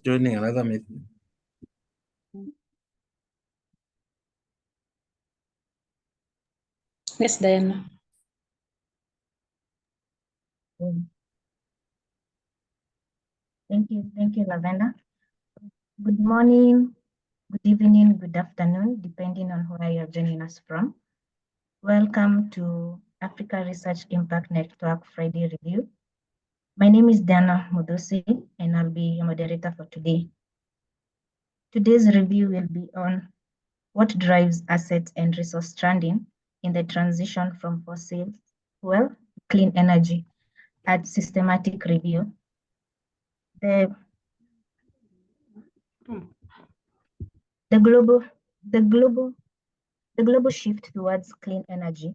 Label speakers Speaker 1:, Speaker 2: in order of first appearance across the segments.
Speaker 1: joining another meeting.
Speaker 2: Yes, Diana.
Speaker 3: Thank you, Lavenda. Good morning, good evening, good afternoon, depending on where you're joining us from. Welcome to Africa Research Impact Network Friday Review. My name is Dana Mudusi, and I'll be your moderator for today. Today's review will be on what drives assets and resource stranding in the transition from fossil fuel to clean energy at systematic review. The global shift towards clean energy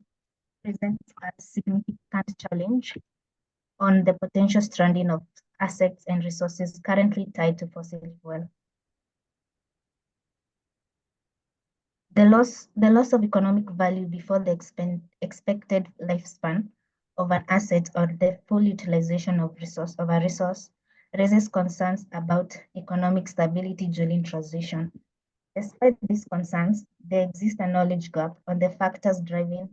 Speaker 3: presents a significant challenge on the potential stranding of assets and resources currently tied to fossil fuel. The loss of economic value before the expected lifespan of an asset or the full utilization of a resource raises concerns about economic stability during transition. Despite these concerns, there exists a knowledge gap on the factors driving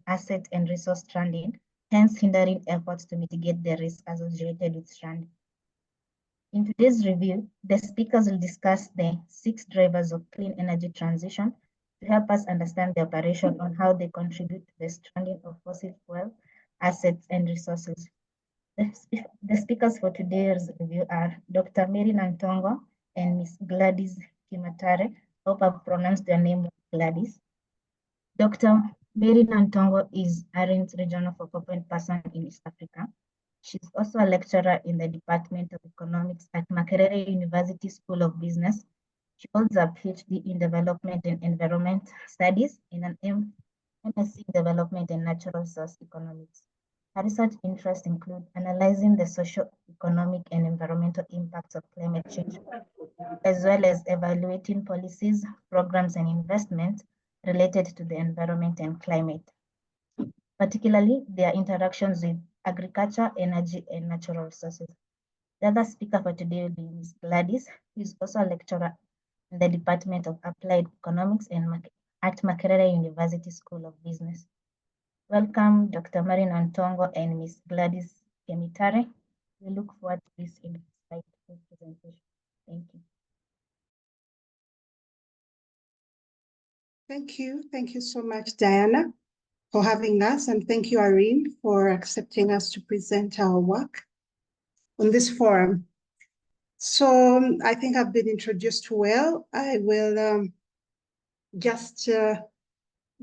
Speaker 3: asset and resource stranding, hence hindering efforts to mitigate the risk associated with stranding. In today's review, the speakers will discuss the 6 drivers of clean energy transition to help us understand the operation on how they contribute to the stranding of fossil fuel assets and resources. The speakers for today's review are Dr. Mary Nantongo and Ms. Gladys Kemitare. I hope I've pronounced their name Gladys. Dr. Mary Nantongo is ARIN's regional focal point person in East Africa. She's also a lecturer in the Department of Economics at Makerere University School of Business. She holds a PhD in Development and Environment Studies and an MSc in Development and Natural Resource Economics. Her research interests include analyzing the socio-economic and environmental impacts of climate change, as well as evaluating policies, programs, and investments related to the environment and climate, particularly their interactions with agriculture, energy, and natural resources. The other speaker for today will be Ms. Gladys, who is also a lecturer in the Department of Applied Economics at Makerere University School of Business. Welcome, Dr. Mary Nantongo and Ms. Gladys Kemitare. We look forward to this insightful presentation. Thank you.
Speaker 4: Thank you. Thank you so much, Diana, for having us. And thank you, ARIN, for accepting us to present our work on this forum. So I think I've been introduced well. I will just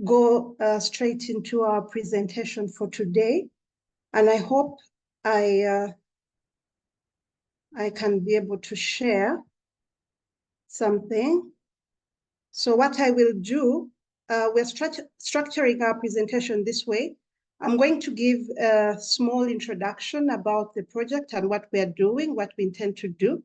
Speaker 4: go straight into our presentation for today. And I hope I can be able to share something. So what I will do, we're structuring our presentation this way. I'm going to give a small introduction about the project and what we're doing, what we intend to do.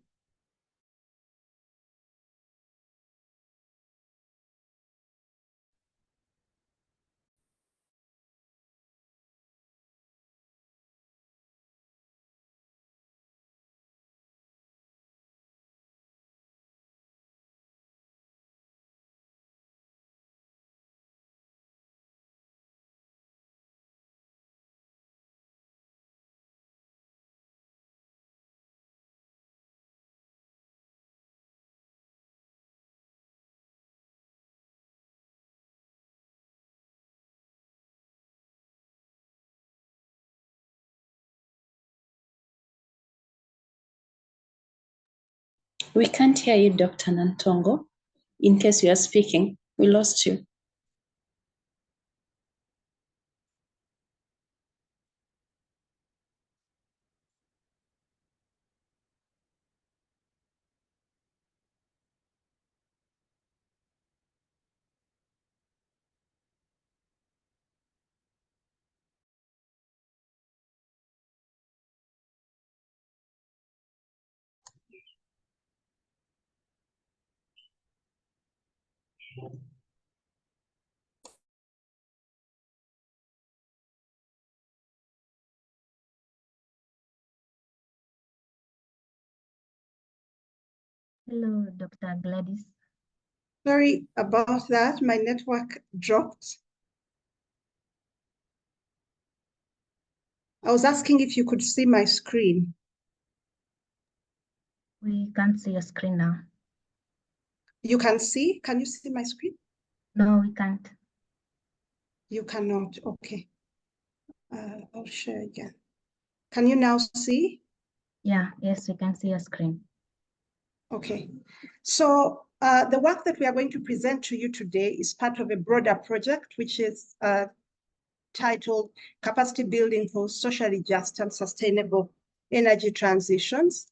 Speaker 2: We can't hear you, Dr. Nantongo. In case you are speaking, we lost you.
Speaker 3: Hello, Dr. Gladys.
Speaker 4: Sorry about that. My network dropped. I was asking if you could see my screen.
Speaker 3: We can't see your screen now.
Speaker 4: You can see? Can you see my screen?
Speaker 3: No, we can't.
Speaker 4: You cannot. Okay. I'll share again. Can you now see?
Speaker 3: Yeah, yes, we can see your screen.
Speaker 4: Okay. So the work that we are going to present to you today is part of a broader project, which is titled Capacity Building for Socially Just and Sustainable Energy Transitions.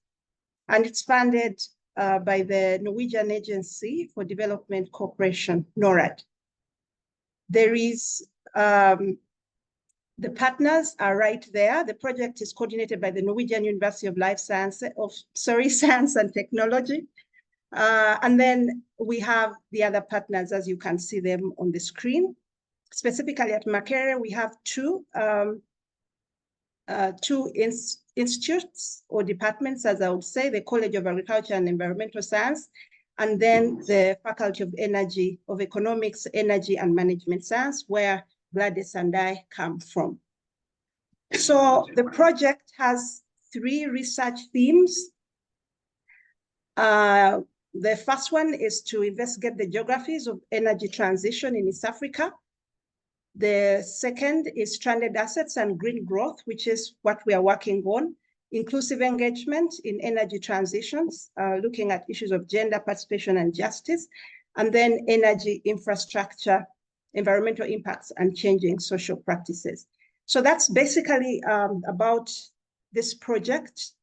Speaker 4: And it's funded by the Norwegian Agency for Development Cooperation, NORAD. There is, the partners are right there. The project is coordinated by the Norwegian University of Science and Technology. And then we have the other partners, as you can see them on the screen. Specifically at Makerere, we have two institutes or departments, as I would say, the College of Agriculture and Environmental Science, and then the Faculty of Economics, Energy and Management Science, where Gladys and I come from. So the project has 3 research themes. The first one is to investigate the geographies of energy transition in East Africa. The second is stranded assets and green growth, which is what we are working on. Inclusive engagement in energy transitions, looking at issues of gender participation and justice, and then energy infrastructure, environmental impacts, and changing social practices. So that's basically about this project.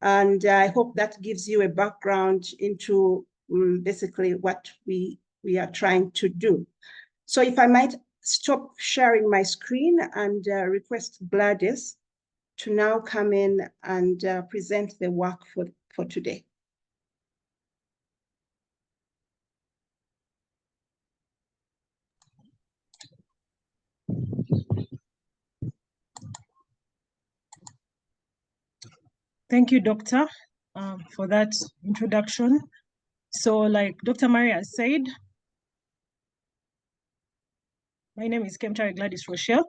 Speaker 4: And I hope that gives you a background into basically what we are trying to do. So if I might stop sharing my screen and request Gladys to now come in and present the work for today.
Speaker 1: Thank you, Doctor, for that introduction. So like Dr. Maria said, my name is Kemitare Gladys Rochelle,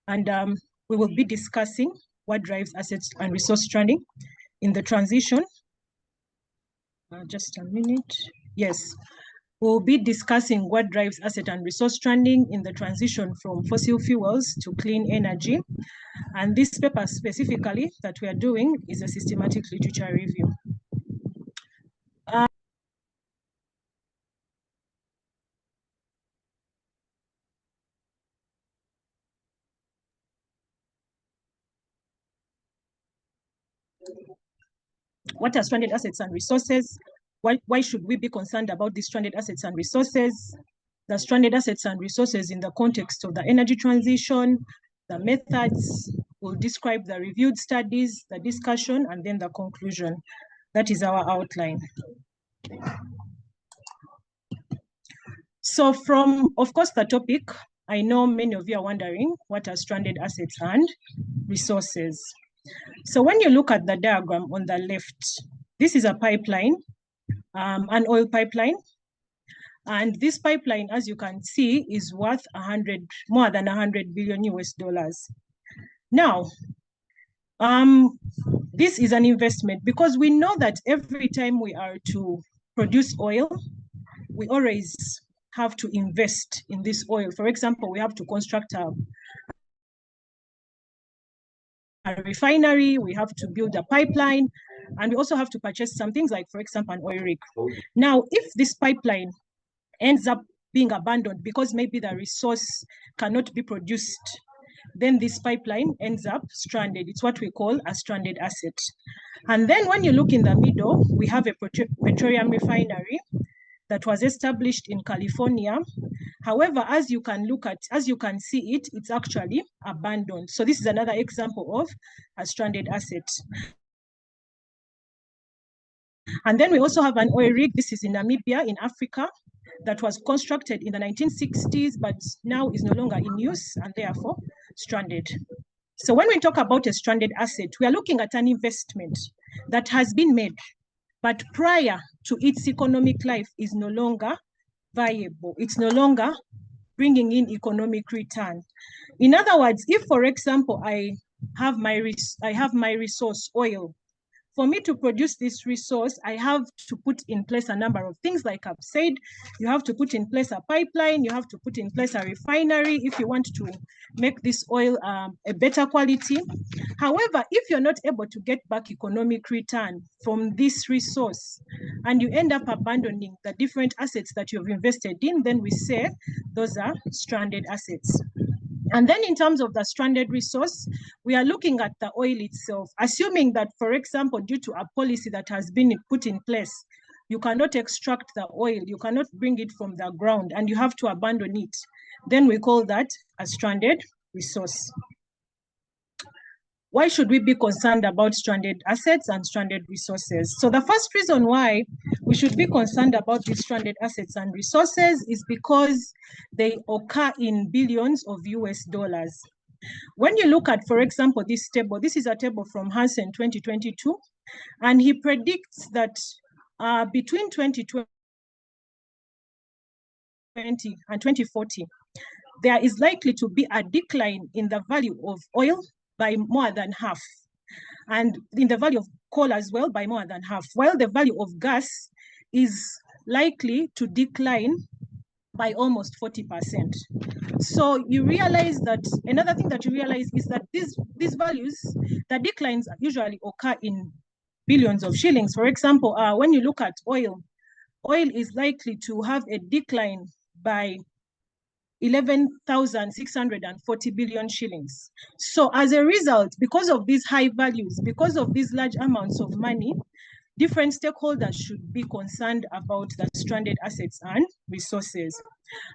Speaker 1: and we will be discussing what drives assets and resource stranding in the transition. Just a minute. Yes, we'll be discussing what drives asset and resource stranding in the transition from fossil fuels to clean energy. And this paper specifically that we are doing is a systematic literature review. What are stranded assets and resources? Why should we be concerned about these stranded assets and resources? The stranded assets and resources in the context of the energy transition, the methods, will describe the reviewed studies, the discussion, and then the conclusion. That is our outline. So from, of course, the topic, I know many of you are wondering what are stranded assets and resources. So when you look at the diagram on the left, this is a pipeline, an oil pipeline. And this pipeline, as you can see, is worth more than 100 billion US dollars. Now, this is an investment because we know that every time we are to produce oil, we always have to invest in this oil. For example, we have to construct a refinery, we have to build a pipeline, and we also have to purchase some things like, for example, an oil rig. Now, if this pipeline ends up being abandoned because maybe the resource cannot be produced, then this pipeline ends up stranded. It's what we call a stranded asset. And then when you look in the middle, we have a petroleum refinery that was established in California. However, as you can see it, it's actually abandoned. So this is another example of a stranded asset. And then we also have an oil rig. This is in Namibia, in Africa, that was constructed in the 1960s, but now is no longer in use and therefore stranded. So when we talk about a stranded asset, we are looking at an investment that has been made but prior to its economic life is no longer viable. It's no longer bringing in economic return. In other words, if, for example, I have my resource, oil. For me to produce this resource, I have to put in place a number of things. Like I've said, you have to put in place a pipeline, you have to put in place a refinery if you want to make this oil a better quality. However, if you're not able to get back economic return from this resource and you end up abandoning the different assets that you've invested in, then we say those are stranded assets. And then in terms of the stranded resource, we are looking at the oil itself, assuming that, for example, due to a policy that has been put in place, you cannot extract the oil, you cannot bring it from the ground, and you have to abandon it. Then we call that a stranded resource. Why should we be concerned about stranded assets and stranded resources? So the first reason why we should be concerned about these stranded assets and resources is because they occur in billions of US dollars. When you look at, for example, this table, this is a table from Hansen 2022, and he predicts that between 2020 and 2040, there is likely to be a decline in the value of oil by more than half, and in the value of coal as well by more than half, while the value of gas is likely to decline by almost 40%. So you realize that, another thing that you realize is that these values, the declines usually occur in billions of shillings. For example, when you look at oil is likely to have a decline by 11,640 billion shillings. So as a result, because of these high values, because of these large amounts of money, different stakeholders should be concerned about the stranded assets and resources.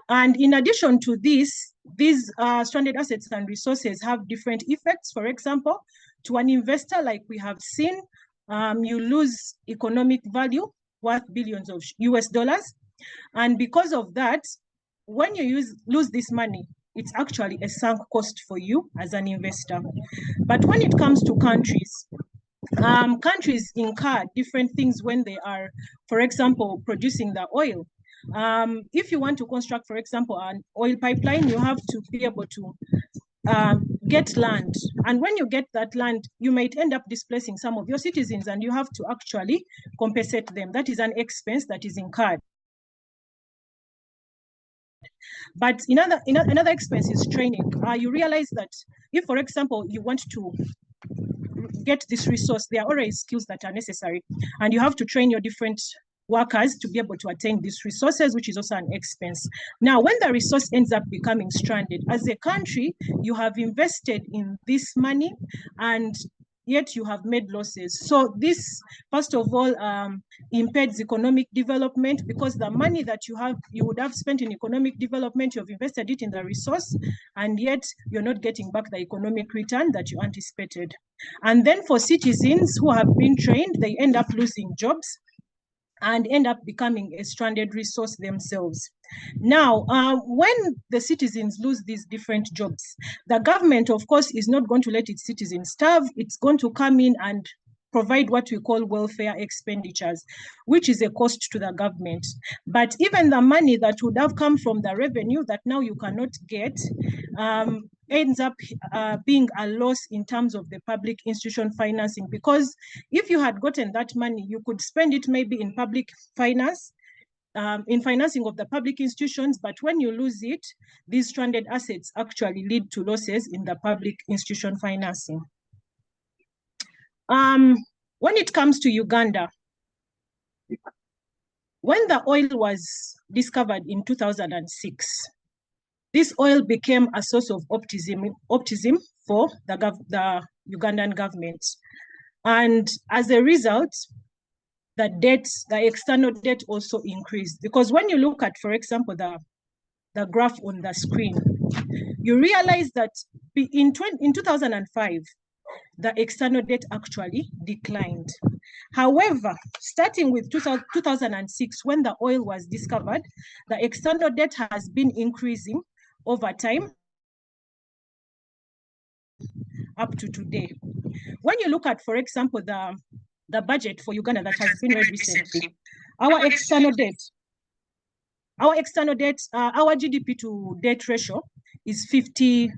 Speaker 1: And in addition to this, these stranded assets and resources have different effects. For example, to an investor, like we have seen, you lose economic value worth billions of US dollars. And because of that, when you lose this money, it's actually a sunk cost for you as an investor. But when it comes to countries, countries incur different things when they are, for example, producing the oil. If you want to construct, for example, an oil pipeline, you have to be able to get land. And when you get that land, you might end up displacing some of your citizens, and you have to actually compensate them. That is an expense that is incurred. But another expense is training. You realize that if, for example, you want to get this resource, there are already skills that are necessary, and you have to train your different workers to be able to attain these resources, which is also an expense. Now, when the resource ends up becoming stranded, as a country, you have invested in this money, and yet you have made losses. So this, first of all, impedes economic development, because the money that you would have spent in economic development, you've invested it in the resource, and yet you're not getting back the economic return that you anticipated. And then for citizens who have been trained, they end up losing jobs and end up becoming a stranded resource themselves. Now, when the citizens lose these different jobs, the government, of course, is not going to let its citizens starve. It's going to come in and provide what we call welfare expenditures, which is a cost to the government. But even the money that would have come from the revenue that now you cannot get ends up being a loss in terms of the public institution financing, because if you had gotten that money, you could spend it maybe in public finance, in financing of the public institutions. But when you lose it, these stranded assets actually lead to losses in the public institution financing. When it comes to Uganda, when the oil was discovered in 2006, this oil became a source of optimism for the Ugandan government. And as a result, the external debt also increased. Because when you look at, for example, the graph on the screen, you realize that in 2005, the external debt actually declined. However, starting with 2006, when the oil was discovered, the external debt has been increasing over time up to today. When you look at, for example, the the budget for Uganda that has been read recently, our external debt, our GDP to debt ratio is 52%,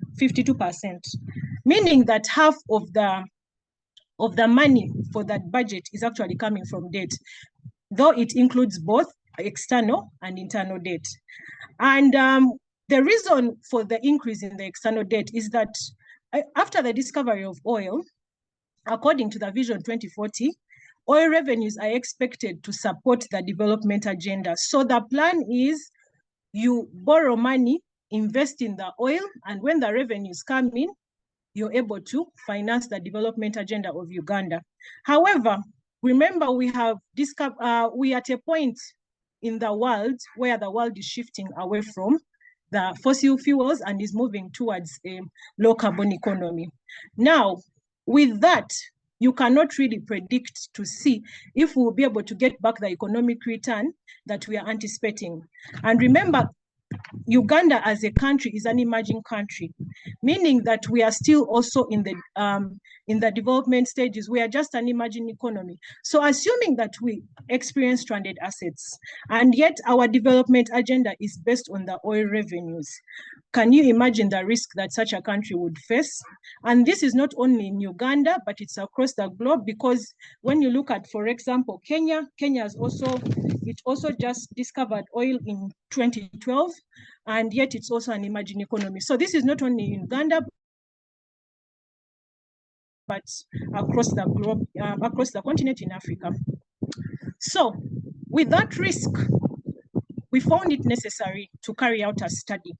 Speaker 1: meaning that half of the money for that budget is actually coming from debt, though it includes both external and internal debt. And the reason for the increase in the external debt is that after the discovery of oil, according to the Vision 2040, oil revenues are expected to support the development agenda. So the plan is you borrow money, invest in the oil, and when the revenues come in, you're able to finance the development agenda of Uganda. However, remember we have discovered, we are at a point in the world where the world is shifting away from the fossil fuels and is moving towards a low carbon economy. Now, with that, you cannot really predict to see if we'll be able to get back the economic return that we are anticipating. And remember, Uganda as a country is an emerging country, meaning that we are still also in the development stages. We are just an emerging economy. So assuming that we experience stranded assets, and yet our development agenda is based on the oil revenues, can you imagine the risk that such a country would face? And this is not only in Uganda, but it's across the globe, because when you look at, for example, Kenya has also just discovered oil in 2012, and yet it's also an emerging economy. So this is not only in Uganda, but across the globe, across the continent in Africa. So with that risk, we found it necessary to carry out a study.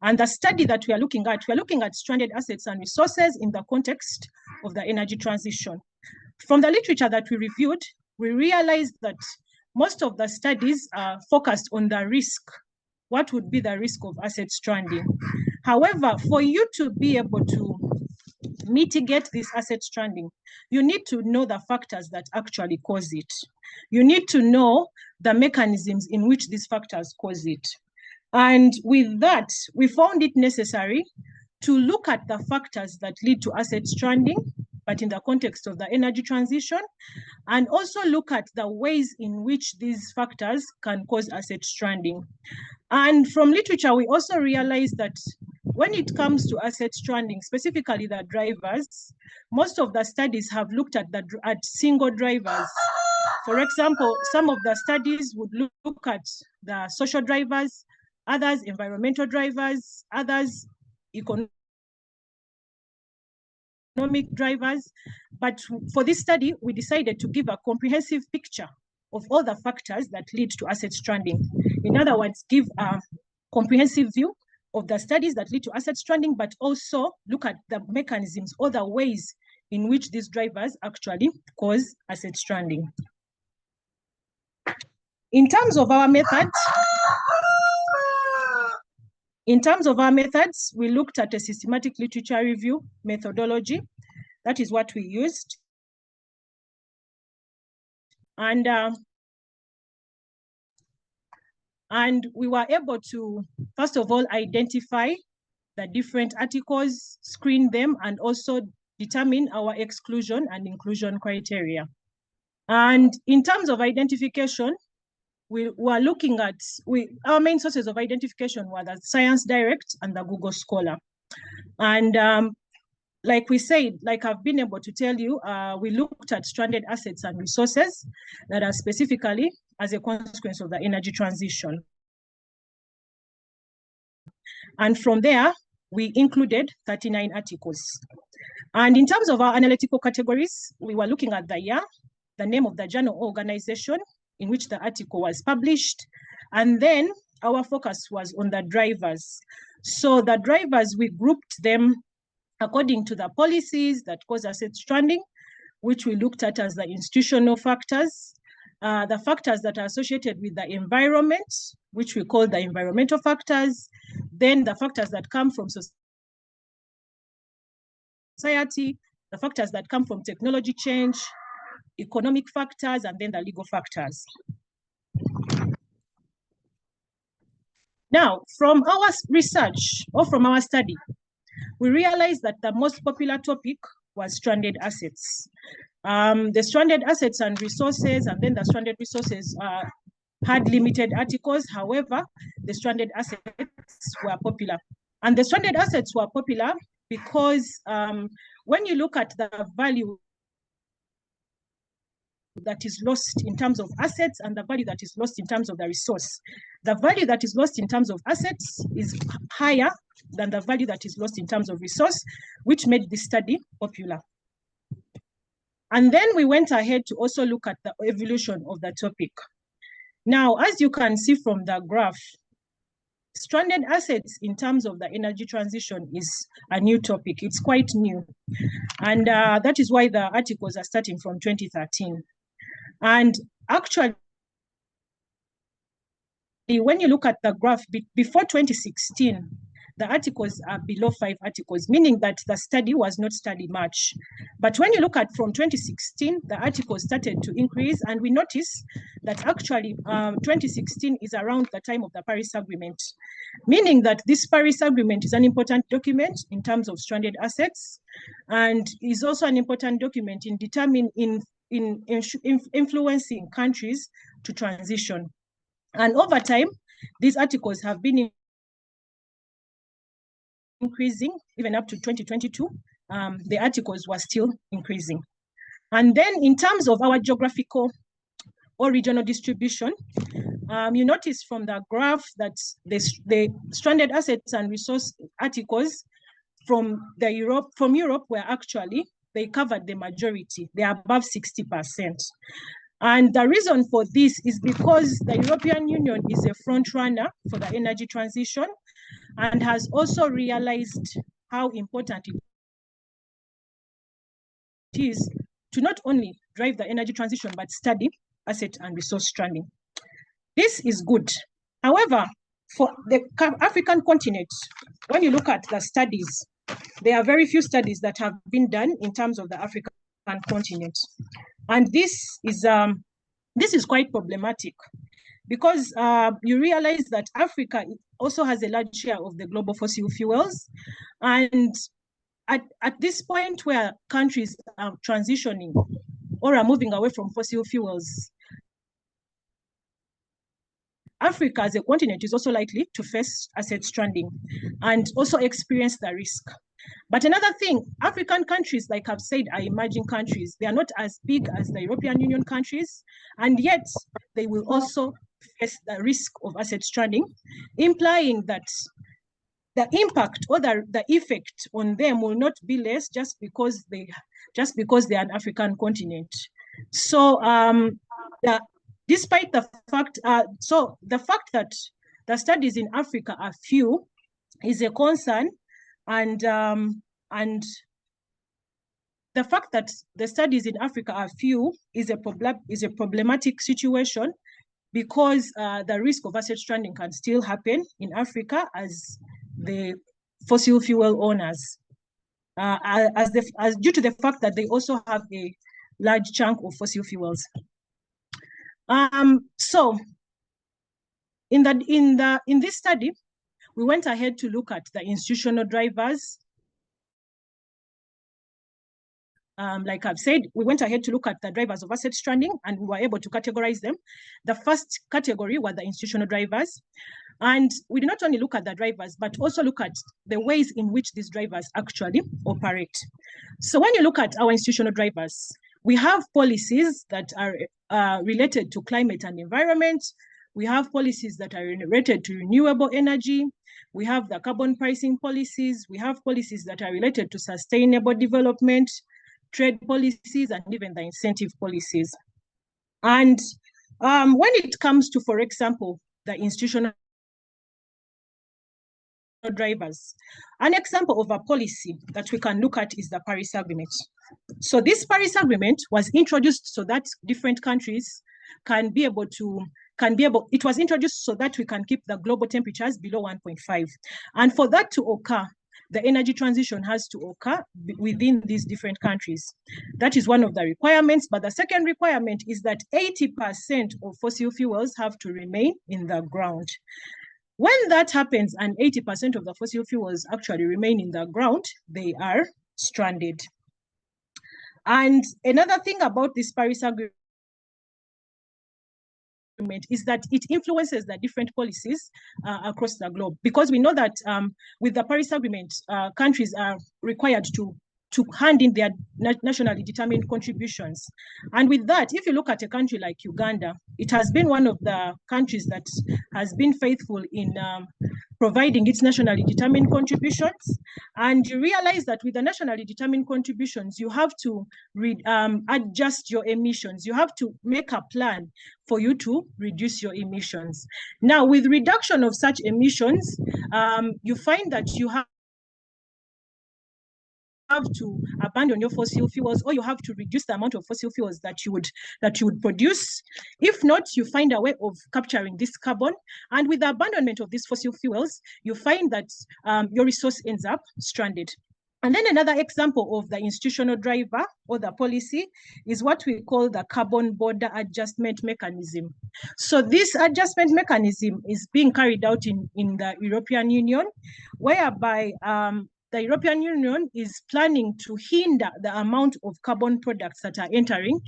Speaker 1: And the study that we are looking at stranded assets and resources in the context of the energy transition. From the literature that we reviewed, we realized that most of the studies are focused on the risk. What would be the risk of asset stranding? However, for you to be able to mitigate this asset stranding, you need to know the factors that actually cause it. You need to know the mechanisms in which these factors cause it. And with that, we found it necessary to look at the factors that lead to asset stranding, but in the context of the energy transition, and also look at the ways in which these factors can cause asset stranding. And from literature, we also realized that when it comes to asset stranding, specifically the drivers, most of the studies have looked at single drivers. For example, some of the studies would look at the social drivers, others environmental drivers, others economic drivers. But for this study, we decided to give a comprehensive picture of all the factors that lead to asset stranding. In other words, give a comprehensive view of the studies that lead to asset stranding, but also look at the mechanisms or the ways in which these drivers actually cause asset stranding. In terms of our methods, we looked at a systematic literature review methodology. That is what we used. And we were able to, first of all, identify the different articles, screen them, and also determine our exclusion and inclusion criteria. And in terms of identification, we were looking at, our main sources of identification were the Science Direct and the Google Scholar. And like we said, like I've been able to tell you, we looked at stranded assets and resources that are specifically as a consequence of the energy transition. And from there, we included 39 articles. And in terms of our analytical categories, we were looking at the year, the name of the journal or organization in which the article was published. And then our focus was on the drivers. So the drivers, we grouped them according to the policies that cause asset stranding, which we looked at as the institutional factors, the factors that are associated with the environment, which we call the environmental factors, then the factors that come from society, the factors that come from technology change, economic factors, and then the legal factors. Now, from our research or from our study, we realized that the most popular topic was stranded assets. The stranded assets and resources, and then the stranded resources had limited articles. However, the stranded assets were popular. And the stranded assets were popular because when you look at the value that is lost in terms of assets and the value that is lost in terms of the resource, the value that is lost in terms of assets is higher than the value that is lost in terms of resource, which made this study popular. And then we went ahead to also look at the evolution of the topic. Now, as you can see from the graph, stranded assets in terms of the energy transition is a new topic. It's quite new. And that is why the articles are starting from 2013. And actually, when you look at the graph before 2016, the articles are below 5 articles, meaning that the study was not studied much. But when you look at from 2016, the articles started to increase, and we notice that actually 2016 is around the time of the Paris Agreement, meaning that this Paris Agreement is an important document in terms of stranded assets, and is also an important document in influencing countries to transition. And over time, these articles have been increasing, even up to 2022, the articles were still increasing. And then in terms of our geographical or regional distribution, you notice from the graph that the stranded assets and resource articles from Europe were actually, they covered the majority. They are above 60%. And the reason for this is because the European Union is a front runner for the energy transition and has also realized how important it is to not only drive the energy transition, but study asset and resource stranding. This is good. However, for the African continent, when you look at the studies, there are very few studies that have been done in terms of the African continent. And this is quite problematic because you realize that Africa also has a large share of the global fossil fuels. And at this point where countries are transitioning or are moving away from fossil fuels, Africa as a continent is also likely to face asset stranding and also experience the risk. But another thing, African countries, like I've said, are emerging countries. They are not as big as the European Union countries, and yet they will also face the risk of asset stranding, implying that the impact or the effect on them will not be less just because they are an African continent. So despite the fact, the fact that the studies in Africa are few is a concern, and the fact that the studies in Africa are few is a problematic situation, because the risk of asset stranding can still happen in Africa as the fossil fuel owners, due to the fact that they also have a large chunk of fossil fuels. So in this study, we went ahead to look at the institutional drivers. Like I've said, we went ahead to look at the drivers of asset stranding, and we were able to categorize them. The first category were the institutional drivers. And we did not only look at the drivers, but also look at the ways in which these drivers actually operate. So when you look at our institutional drivers, we have policies that are related to climate and environment. We have policies that are related to renewable energy. We have the carbon pricing policies. We have policies that are related to sustainable development, trade policies, and even the incentive policies. And when it comes to, for example, the institutional drivers, an example of a policy that we can look at is the Paris Agreement. So this Paris Agreement was introduced so that different countries it was introduced so that we can keep the global temperatures below 1.5. And for that to occur, the energy transition has to occur within these different countries. That is one of the requirements. But the second requirement is that 80% of fossil fuels have to remain in the ground. When that happens and 80% of the fossil fuels actually remain in the ground, they are stranded. And another thing about this Paris Agreement is that it influences the different policies across the globe, because we know that with the Paris Agreement, countries are required to hand in their nationally determined contributions. And with that, if you look at a country like Uganda, it has been one of the countries that has been faithful in providing its nationally determined contributions. And you realize that with the nationally determined contributions, you have to adjust your emissions. You have to make a plan for you to reduce your emissions. Now, with reduction of such emissions, you find that you have to abandon your fossil fuels, or you have to reduce the amount of fossil fuels that you would produce. If not, you find a way of capturing this carbon. And with the abandonment of these fossil fuels, you find that your resource ends up stranded. And then another example of the institutional driver or the policy is what we call the carbon border adjustment mechanism. So this adjustment mechanism is being carried out in the European Union, whereby the European Union is planning to hinder the amount of carbon products that are entering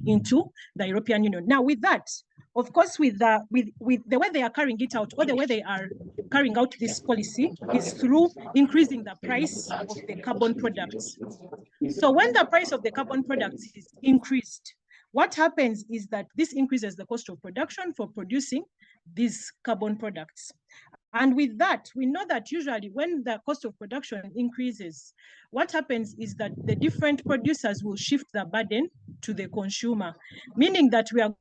Speaker 1: into the European Union. Now, with that, of course, with the way they are carrying it out, or the way they are carrying out this policy is through increasing the price of the carbon products. So when the price of the carbon products is increased, what happens is that this increases the cost of production for producing these carbon products. And with that, we know that usually when the cost of production increases, what happens is that the different producers will shift the burden to the consumer, meaning that we are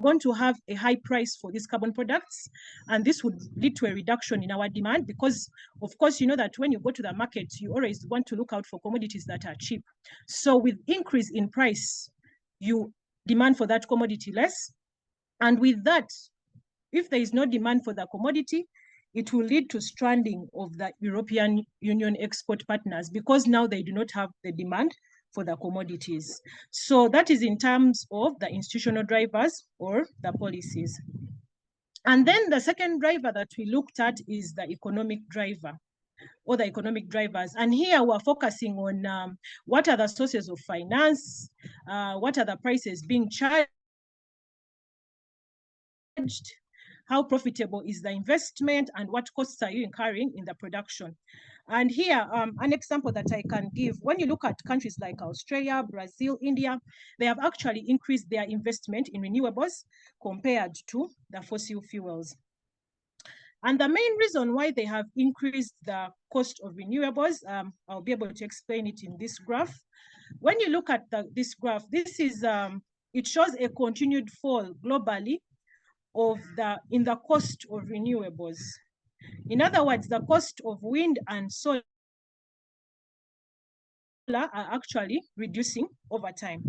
Speaker 1: going to have a high price for these carbon products, and this would lead to a reduction in our demand, because of course you know that when you go to the market, you always want to look out for commodities that are cheap. So with increase in price, you demand for that commodity less, and with that, if there is no demand for the commodity, it will lead to stranding of the European Union export partners, because now they do not have the demand for the commodities. So that is in terms of the institutional drivers or the policies. And then the second driver that we looked at is the economic driver or the economic drivers. And here we're focusing on what are the sources of finance, what are the prices being charged, how profitable is the investment, and what costs are you incurring in the production. And here, an example that I can give, when you look at countries like Australia, Brazil, India, they have actually increased their investment in renewables compared to the fossil fuels. And the main reason why they have increased the cost of renewables, I'll be able to explain it in this graph. When you look at this graph, this is, it shows a continued fall globally in the cost of renewables. In other words, the cost of wind and solar are actually reducing over time.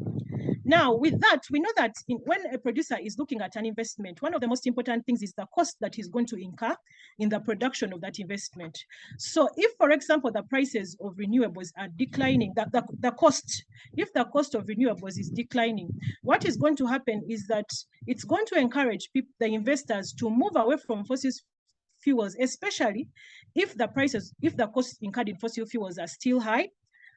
Speaker 1: Now, with that, we know that when a producer is looking at an investment, one of the most important things is the cost that he's going to incur in the production of that investment. So if, for example, the prices of renewables are declining, if the cost of renewables is declining, what is going to happen is that it's going to encourage the investors to move away from fossil fuels, especially if the costs incurred in fossil fuels are still high,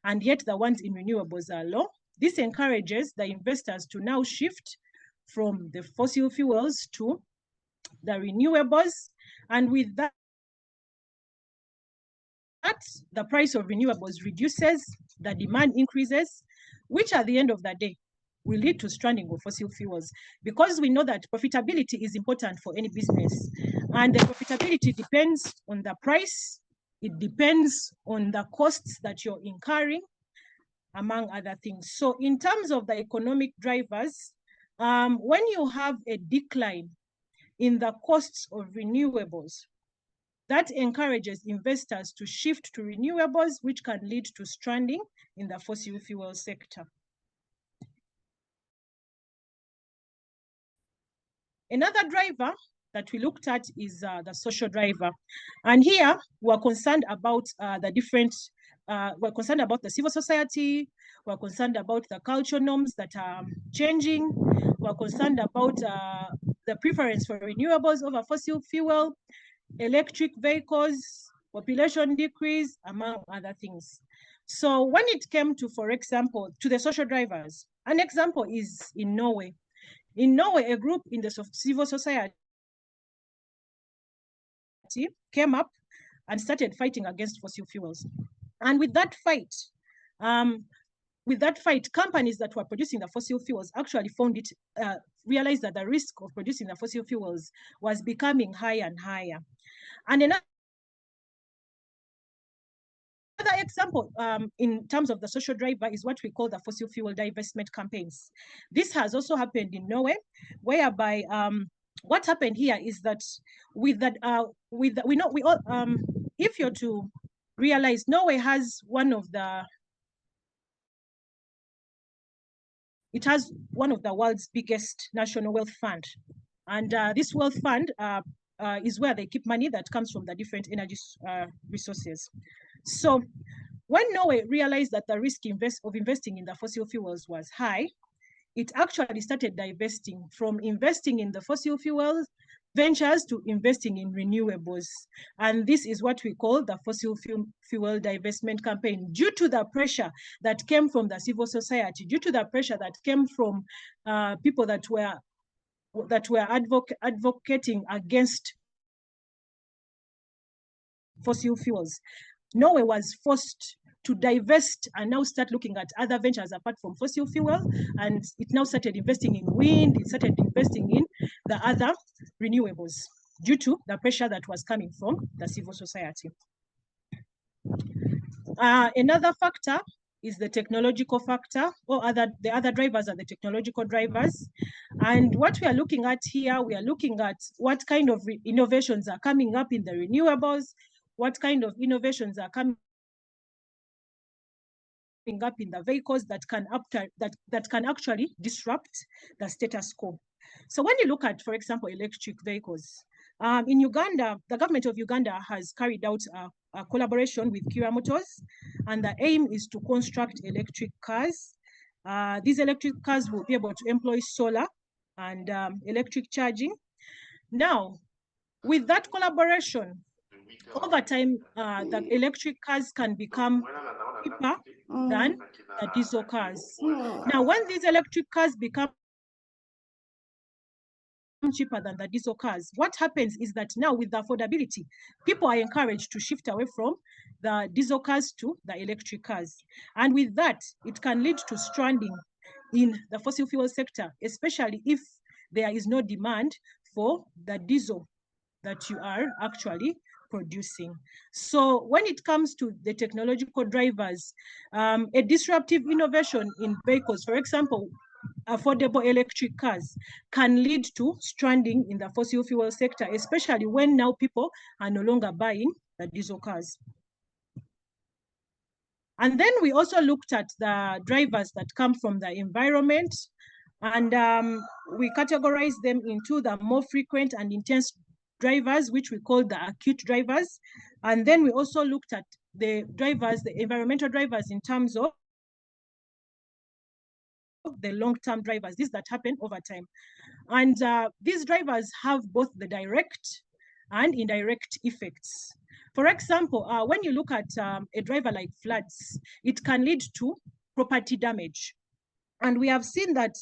Speaker 1: and yet the ones in renewables are low. This encourages the investors to now shift from the fossil fuels to the renewables. And with that, the price of renewables reduces, the demand increases, which at the end of the day will lead to stranding of fossil fuels, because we know that profitability is important for any business. And the profitability depends on the price, it depends on the costs that you're incurring, among other things. So in terms of the economic drivers, when you have a decline in the costs of renewables, that encourages investors to shift to renewables, which can lead to stranding in the fossil fuel sector. Another driver that we looked at is the social driver. And here we're concerned about we're concerned about the civil society, we're concerned about the cultural norms that are changing, we're concerned about the preference for renewables over fossil fuel, electric vehicles, population decrease, among other things. So when it came to, for example, to the social drivers, an example is in Norway. In Norway, a group in the civil society came up and started fighting against fossil fuels. And with that fight, companies that were producing the fossil fuels actually realized that the risk of producing the fossil fuels was becoming higher and higher. And another example in terms of the social driver is what we call the fossil fuel divestment campaigns. This has also happened in Norway, whereby what happened here is that if you're to realize, Norway has one of the world's biggest national wealth fund. And this wealth fund is where they keep money that comes from the different energy resources. So when Norway realized that the risk of investing in the fossil fuels was high, it actually started divesting from investing in the fossil fuels ventures to investing in renewables. And this is what we call the fossil fuel divestment campaign, due to the pressure that came from the civil society, due to the pressure that came from people that were advocating against fossil fuels. Norway was forced to divest and now start looking at other ventures apart from fossil fuel, and it now started investing in wind, it started investing in the other renewables due to the pressure that was coming from the civil society. Another factor is the technological factor, or the other drivers are the technological drivers. And what we are looking at here, we are looking at what kind of innovations are coming up in the renewables, what kind of innovations are coming up in the vehicles that can actually disrupt the status quo. So when you look at, for example, electric vehicles, in Uganda, the government of Uganda has carried out a collaboration with Kira Motors, and the aim is to construct electric cars. These electric cars will be able to employ solar and electric charging. Now, with that collaboration, over time, the electric cars can become cheaper than the diesel cars. Now, when these electric cars become cheaper than the diesel cars, what happens is that now with the affordability, people are encouraged to shift away from the diesel cars to the electric cars. And with that, it can lead to stranding in the fossil fuel sector, especially if there is no demand for the diesel that you are actually producing. So when it comes to the technological drivers, a disruptive innovation in vehicles, for example, affordable electric cars, can lead to stranding in the fossil fuel sector, especially when now people are no longer buying the diesel cars. And then we also looked at the drivers that come from the environment, and we categorize them into the more frequent and intense drivers, which we call the acute drivers. And then we also looked at the drivers, the environmental drivers, in terms of the long-term drivers, these that happen over time. And these drivers have both the direct and indirect effects. For example, when you look at a driver like floods, it can lead to property damage. And we have seen that,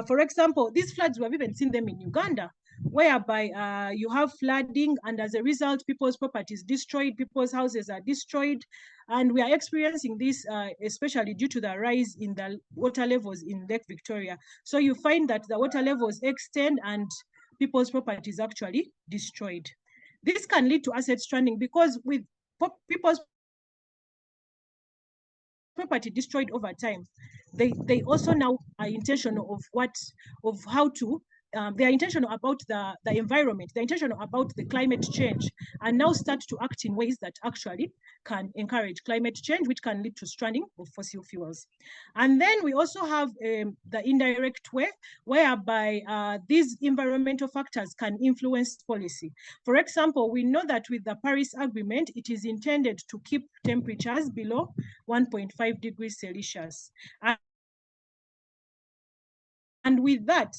Speaker 1: for example, these floods, we have even seen them in Uganda, whereby you have flooding, and as a result, people's properties destroyed, people's houses are destroyed. And we are experiencing this especially due to the rise in the water levels in Lake Victoria. So you find that the water levels extend and people's properties actually destroyed. This can lead to asset stranding, because with people's property destroyed over time, they also now are intentional of how to they are intentional about the environment, they're intentional about the climate change, and now start to act in ways that actually can encourage climate change, which can lead to stranding of fossil fuels. And then we also have the indirect way, whereby these environmental factors can influence policy. For example, we know that with the Paris Agreement, it is intended to keep temperatures below 1.5 degrees Celsius. And with that,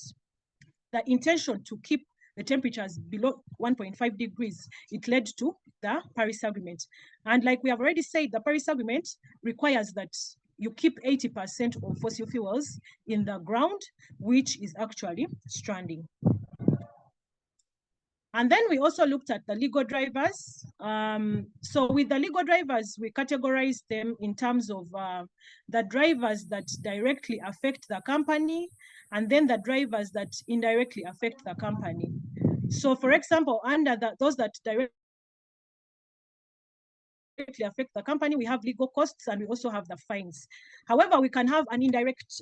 Speaker 1: the intention to keep the temperatures below 1.5 degrees, it led to the Paris Agreement. And like we have already said, the Paris Agreement requires that you keep 80% of fossil fuels in the ground, which is actually stranding. And then we also looked at the legal drivers. So with the legal drivers, we categorized them in terms of the drivers that directly affect the company, and then the drivers that indirectly affect the company. So for example, under those that directly affect the company, we have legal costs and we also have the fines. However, we can have an indirect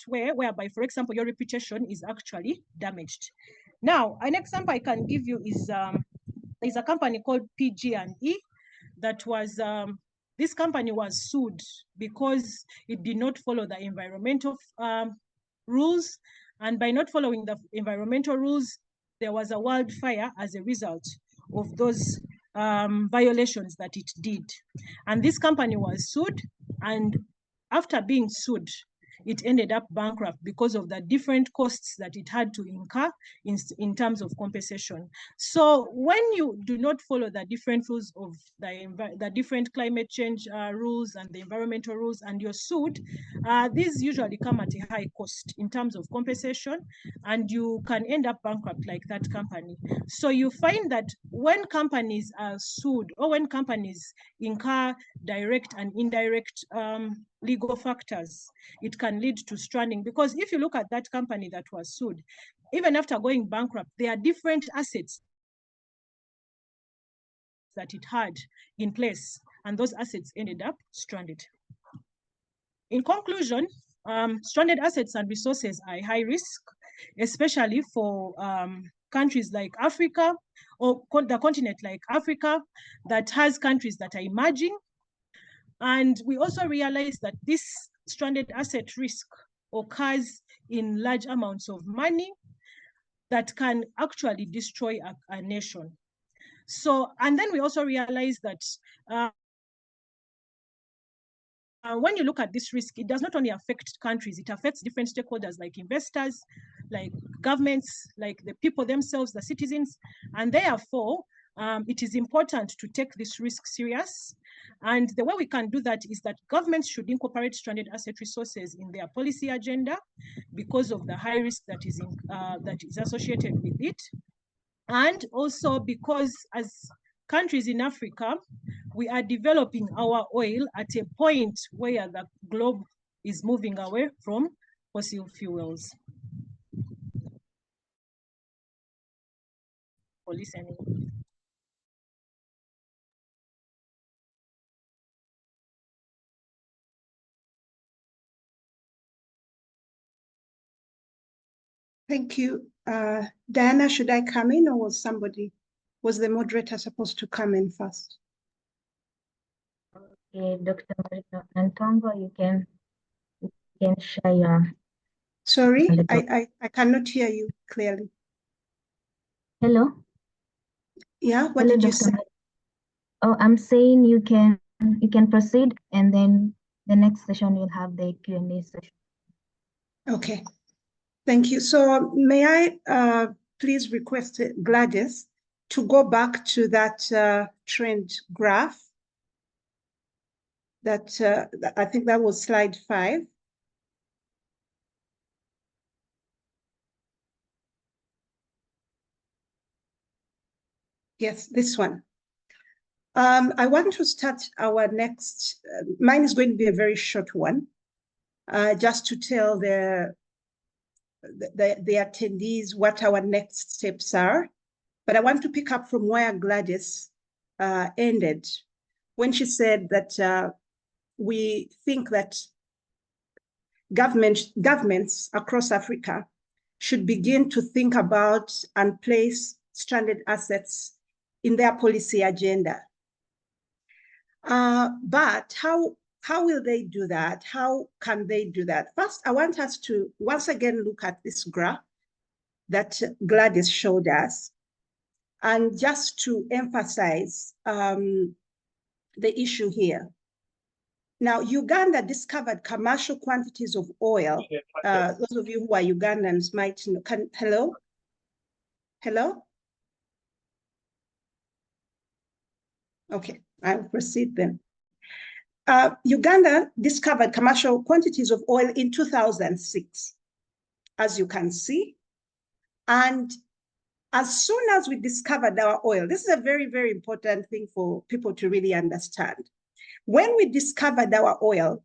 Speaker 1: way whereby, for example, your reputation is actually damaged. Now, an example I can give you is there's a company called PG&E that was this company was sued because it did not follow the environmental rules, and by not following the environmental rules, there was a wildfire as a result of those violations that it did. And this company was sued, and after being sued, it ended up bankrupt because of the different costs that it had to incur in terms of compensation. So when you do not follow the different rules of the different climate change rules and the environmental rules, and you're sued, these usually come at a high cost in terms of compensation, and you can end up bankrupt like that company. So you find that when companies are sued, or when companies incur direct and indirect legal factors, it can lead to stranding. Because if you look at that company that was sued, even after going bankrupt, there are different assets that it had in place, and those assets ended up stranded. In conclusion, stranded assets and resources are high risk, especially for countries like Africa, or the continent like Africa, that has countries that are emerging. And we also realize that this stranded asset risk occurs in large amounts of money that can actually destroy a nation. So, and then we also realize that when you look at this risk, it does not only affect countries, it affects different stakeholders like investors, like governments, like the people themselves, the citizens, and therefore, it is important to take this risk serious. And the way we can do that is that governments should incorporate stranded asset resources in their policy agenda because of the high risk that is associated with it. And also because as countries in Africa, we are developing our oil at a point where the globe is moving away from fossil fuels. For listening.
Speaker 4: Thank you. Diana, should I come in, or was the moderator supposed to come in first?
Speaker 3: Okay, Dr. Nantongo, you can share your...
Speaker 4: Sorry, I cannot hear you clearly.
Speaker 3: Hello?
Speaker 4: Yeah, what
Speaker 3: Hello,
Speaker 4: did you
Speaker 3: Dr.
Speaker 4: say?
Speaker 3: Oh, I'm saying you can proceed, and then the next session we'll have the Q&A session.
Speaker 4: Okay, thank you. So may I please request Gladys to go back to that trend graph that I think that was slide 5. Yes, this one. I want to start our next, mine is going to be a very short one, just to tell the attendees what our next steps are. But I want to pick up from where Gladys ended, when she said that we think that governments across Africa should begin to think about and place stranded assets in their policy agenda. But how will they do that? How can they do that? First, I want us to once again look at this graph that Gladys showed us, and just to emphasize the issue here. Now, Uganda discovered commercial quantities of oil. Those of you who are Ugandans might know. Hello? Hello? Okay, I'll proceed then. Uganda discovered commercial quantities of oil in 2006, as you can see. And as soon as we discovered our oil, this is a very, very important thing for people to really understand. When we discovered our oil,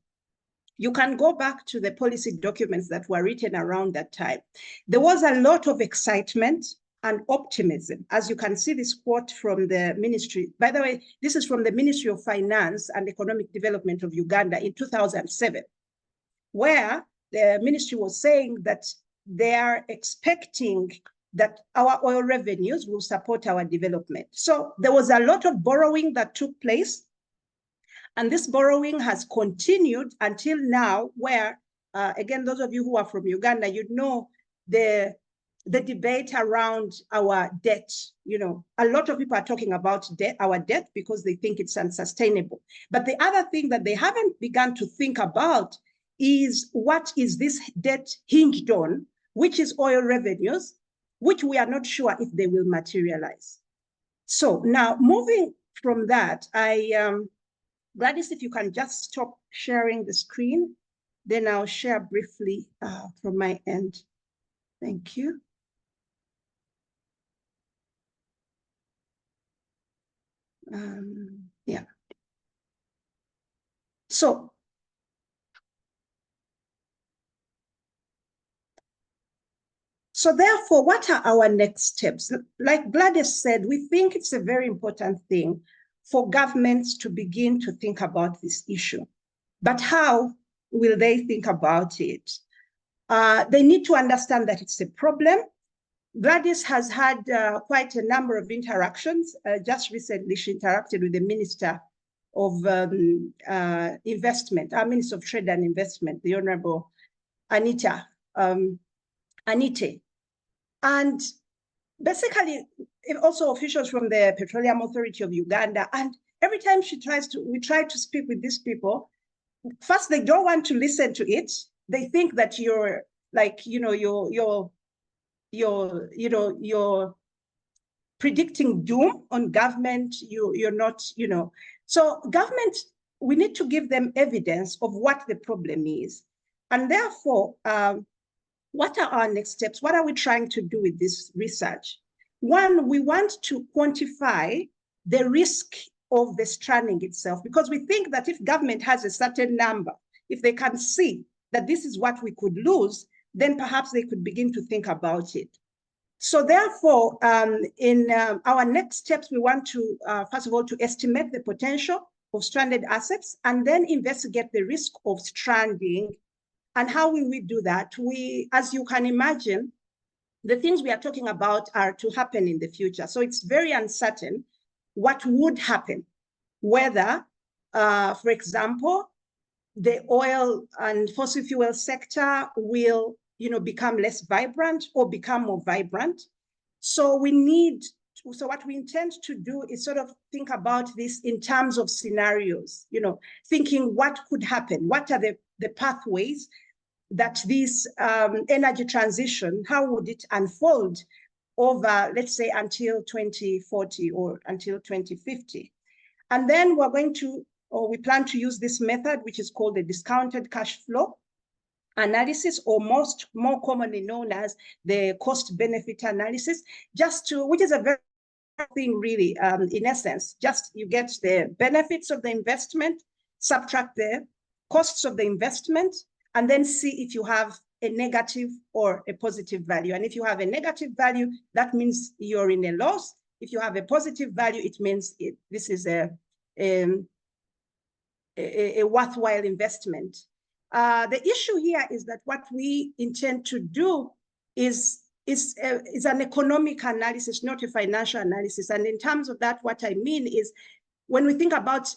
Speaker 4: you can go back to the policy documents that were written around that time. There was a lot of excitement and optimism. As you can see this quote from the ministry, by the way, this is from the Ministry of Finance and Economic Development of Uganda in 2007, where the ministry was saying that they are expecting that our oil revenues will support our development. So there was a lot of borrowing that took place. And this borrowing has continued until now, where, again, those of you who are from Uganda, you know the debate around our debt. You know, a lot of people are talking about our debt because they think it's unsustainable. But the other thing that they haven't begun to think about is what is this debt hinged on, which is oil revenues, which we are not sure if they will materialize. So now moving from that, Gladys, if you can just stop sharing the screen, then I'll share briefly from my end. Thank you. Yeah. So therefore, what are our next steps? Like Gladys said, we think it's a very important thing for governments to begin to think about this issue. But how will they think about it? They need to understand that it's a problem. Gladys has had quite a number of interactions. Just recently, she interacted with the Minister of Investment, our Minister of Trade and Investment, the Honorable Anite. And basically, also officials from the Petroleum Authority of Uganda. And every time we try to speak with these people, first, they don't want to listen to it. They think that you're like, you're predicting doom on government. You're not, So government, we need to give them evidence of what the problem is. And therefore, what are our next steps? What are we trying to do with this research? One, we want to quantify the risk of the stranding itself, because we think that if government has a certain number, if they can see that this is what we could lose, then perhaps they could begin to think about it. So therefore, in our next steps, we want to, first of all, to estimate the potential of stranded assets and then investigate the risk of stranding. And how will we do that? As you can imagine, the things we are talking about are to happen in the future. So it's very uncertain what would happen, whether, for example, the oil and fossil fuel sector will, become less vibrant or become more vibrant. So what we intend to do is sort of think about this in terms of scenarios, thinking what could happen, what are the pathways that this energy transition, how would it unfold over, let's say, until 2040 or until 2050. And then we plan to use this method, which is called the discounted cash flow analysis, or more commonly known as the cost benefit analysis, which is a very thing really, in essence, just you get the benefits of the investment, subtract the costs of the investment, and then see if you have a negative or a positive value. And if you have a negative value, that means you're in a loss. If you have a positive value, it means this is a worthwhile investment. The issue here is that what we intend to do is an economic analysis, not a financial analysis. And in terms of that, what I mean is when we think about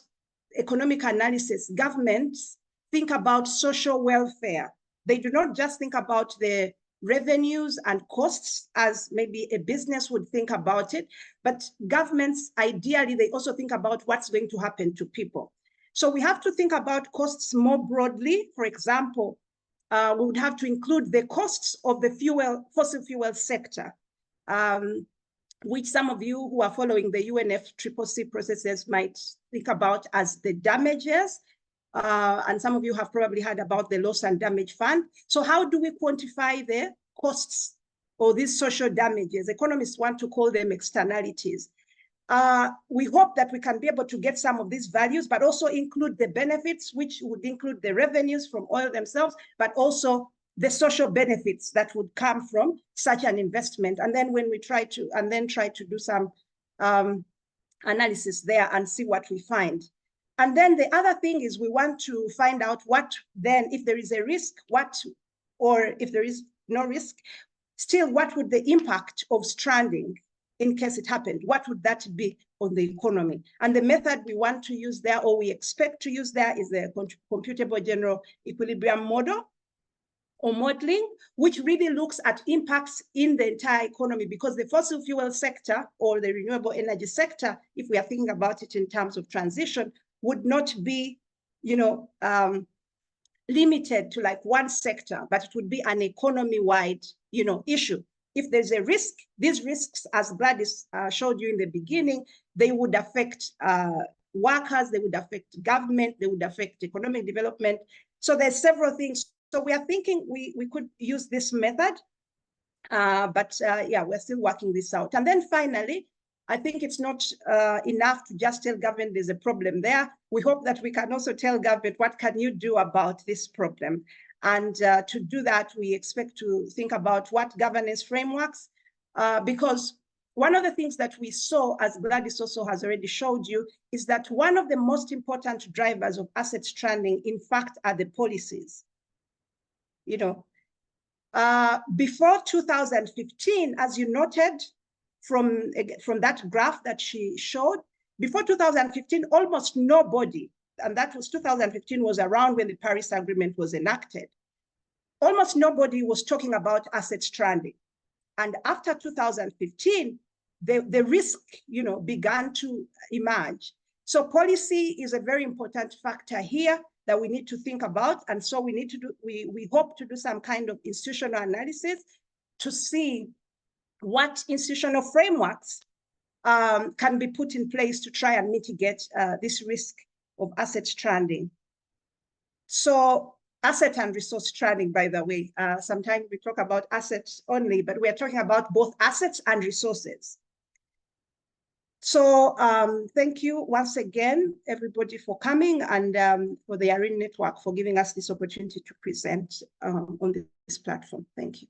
Speaker 4: economic analysis, governments think about social welfare. They do not just think about the revenues and costs as maybe a business would think about it, but governments, ideally, they also think about what's going to happen to people. So we have to think about costs more broadly. For example, we would have to include the costs of the fossil fuel sector.
Speaker 5: which some of you who are following the UNFCCC processes might think about as the damages. And some of you have probably heard about the loss and damage fund. So how do we quantify the costs or these social damages? Economists want to call them externalities. We hope that we can be able to get some of these values, but also include the benefits, which would include the revenues from oil themselves, but also the social benefits that would come from such an investment. And then when we try to do some analysis there and see what we find. And then the other thing is we want to find out what then, if there is a risk, or if there is no risk, still what would the impact of stranding in case it happened? What would that be on the economy? And the method we want to use there, or we expect to use there, is the computable general equilibrium model or modeling, which really looks at impacts in the entire economy, because the fossil fuel sector or the renewable energy sector, if we are thinking about it in terms of transition, would not be, limited to like one sector, but it would be an economy-wide, issue. If there's a risk, these risks, as Gladys showed you in the beginning, they would affect workers, they would affect government, they would affect economic development. So there's several things. So we are thinking we could use this method, but we're still working this out. And then finally, I think it's not enough to just tell government there's a problem there. We hope that we can also tell government, what can you do about this problem? And to do that, we expect to think about what governance frameworks, because one of the things that we saw, as Gladys also has already showed you, is that one of the most important drivers of asset stranding, in fact, are the policies. Before 2015, as you noted from that graph that she showed, before 2015, almost nobody, and that was 2015 was around when the Paris Agreement was enacted, almost nobody was talking about asset stranding. And after 2015, the risk, began to emerge. So policy is a very important factor here that we need to think about. And so we need to do, we hope to do some kind of institutional analysis to see what institutional frameworks can be put in place to try and mitigate this risk of asset stranding. So asset and resource stranding, by the way, sometimes we talk about assets only, but we are talking about both assets and resources. So thank you once again, everybody, for coming, and for the ARIN network for giving us this opportunity to present on this platform. Thank you.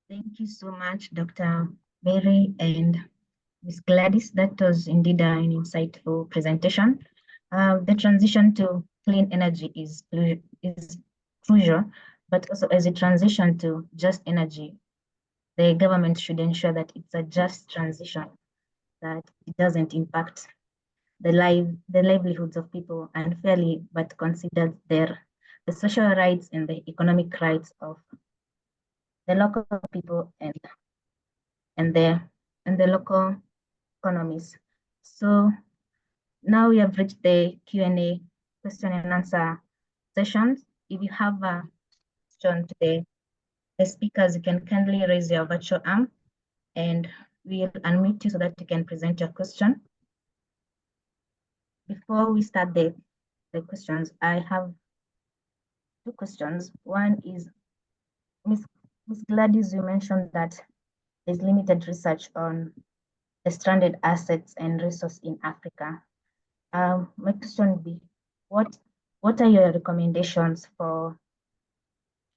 Speaker 3: Thank you so much, Dr. Mary and Ms. Gladys. That was indeed an insightful presentation. The transition to clean energy is crucial, but also as a transition to just energy, the government should ensure that it's a just transition, that it doesn't impact the livelihoods of people unfairly, but considers the social rights and the economic rights of the local people and the local economies. So now we have reached the Q&A, question and answer sessions. If you have a question today, the speakers, you can kindly raise your virtual arm and we'll unmute you so that you can present your question. Before we start the questions, I have two questions. One is, Ms. Gladys, you mentioned that there's limited research on the stranded assets and resources in Africa. My question would be, what are your recommendations to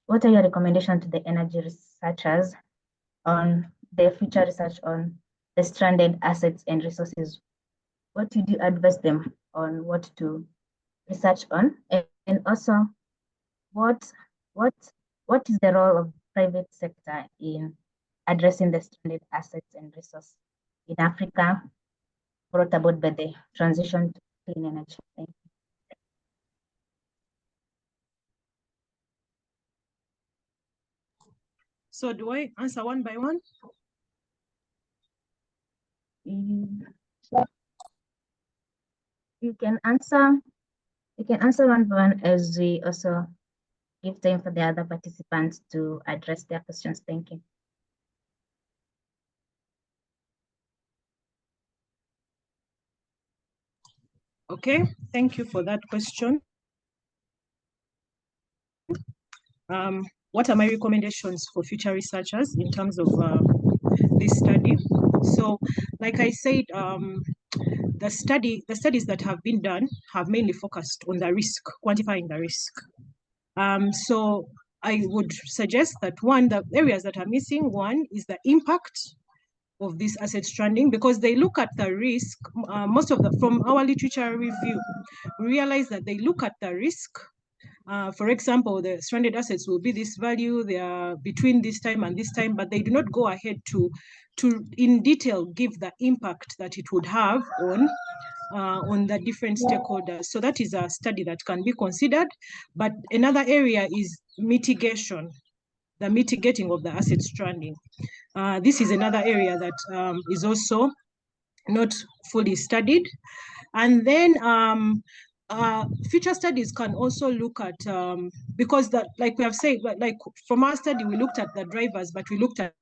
Speaker 3: the energy researchers on their future research on the stranded assets and resources? What would you advise them on what to research on? And also, what is the role of private sector in addressing the stranded assets and resources in Africa brought about by the transition to clean energy? Thank you.
Speaker 1: So do I answer one by one?
Speaker 3: You can answer one by one, as we also give time for the other participants to address their questions. Thank you.
Speaker 1: Okay, thank you for that question. What are my recommendations for future researchers in terms of this study? So, like I said, the studies that have been done have mainly focused on the risk, quantifying the risk. So I would suggest that the areas that are missing, one is the impact of this asset stranding, because they look at the risk, from our literature review, we realize that they look at the risk. For example, the stranded assets will be this value, they are between this time and this time, but they do not go ahead to in detail give the impact that it would have on the different stakeholders. So that is a study that can be considered. But another area is mitigation, the mitigating of the asset stranding. This is another area that is also not fully studied. And then future studies can also look at, because that, like we have said, like from our study, we looked at the drivers, but we looked at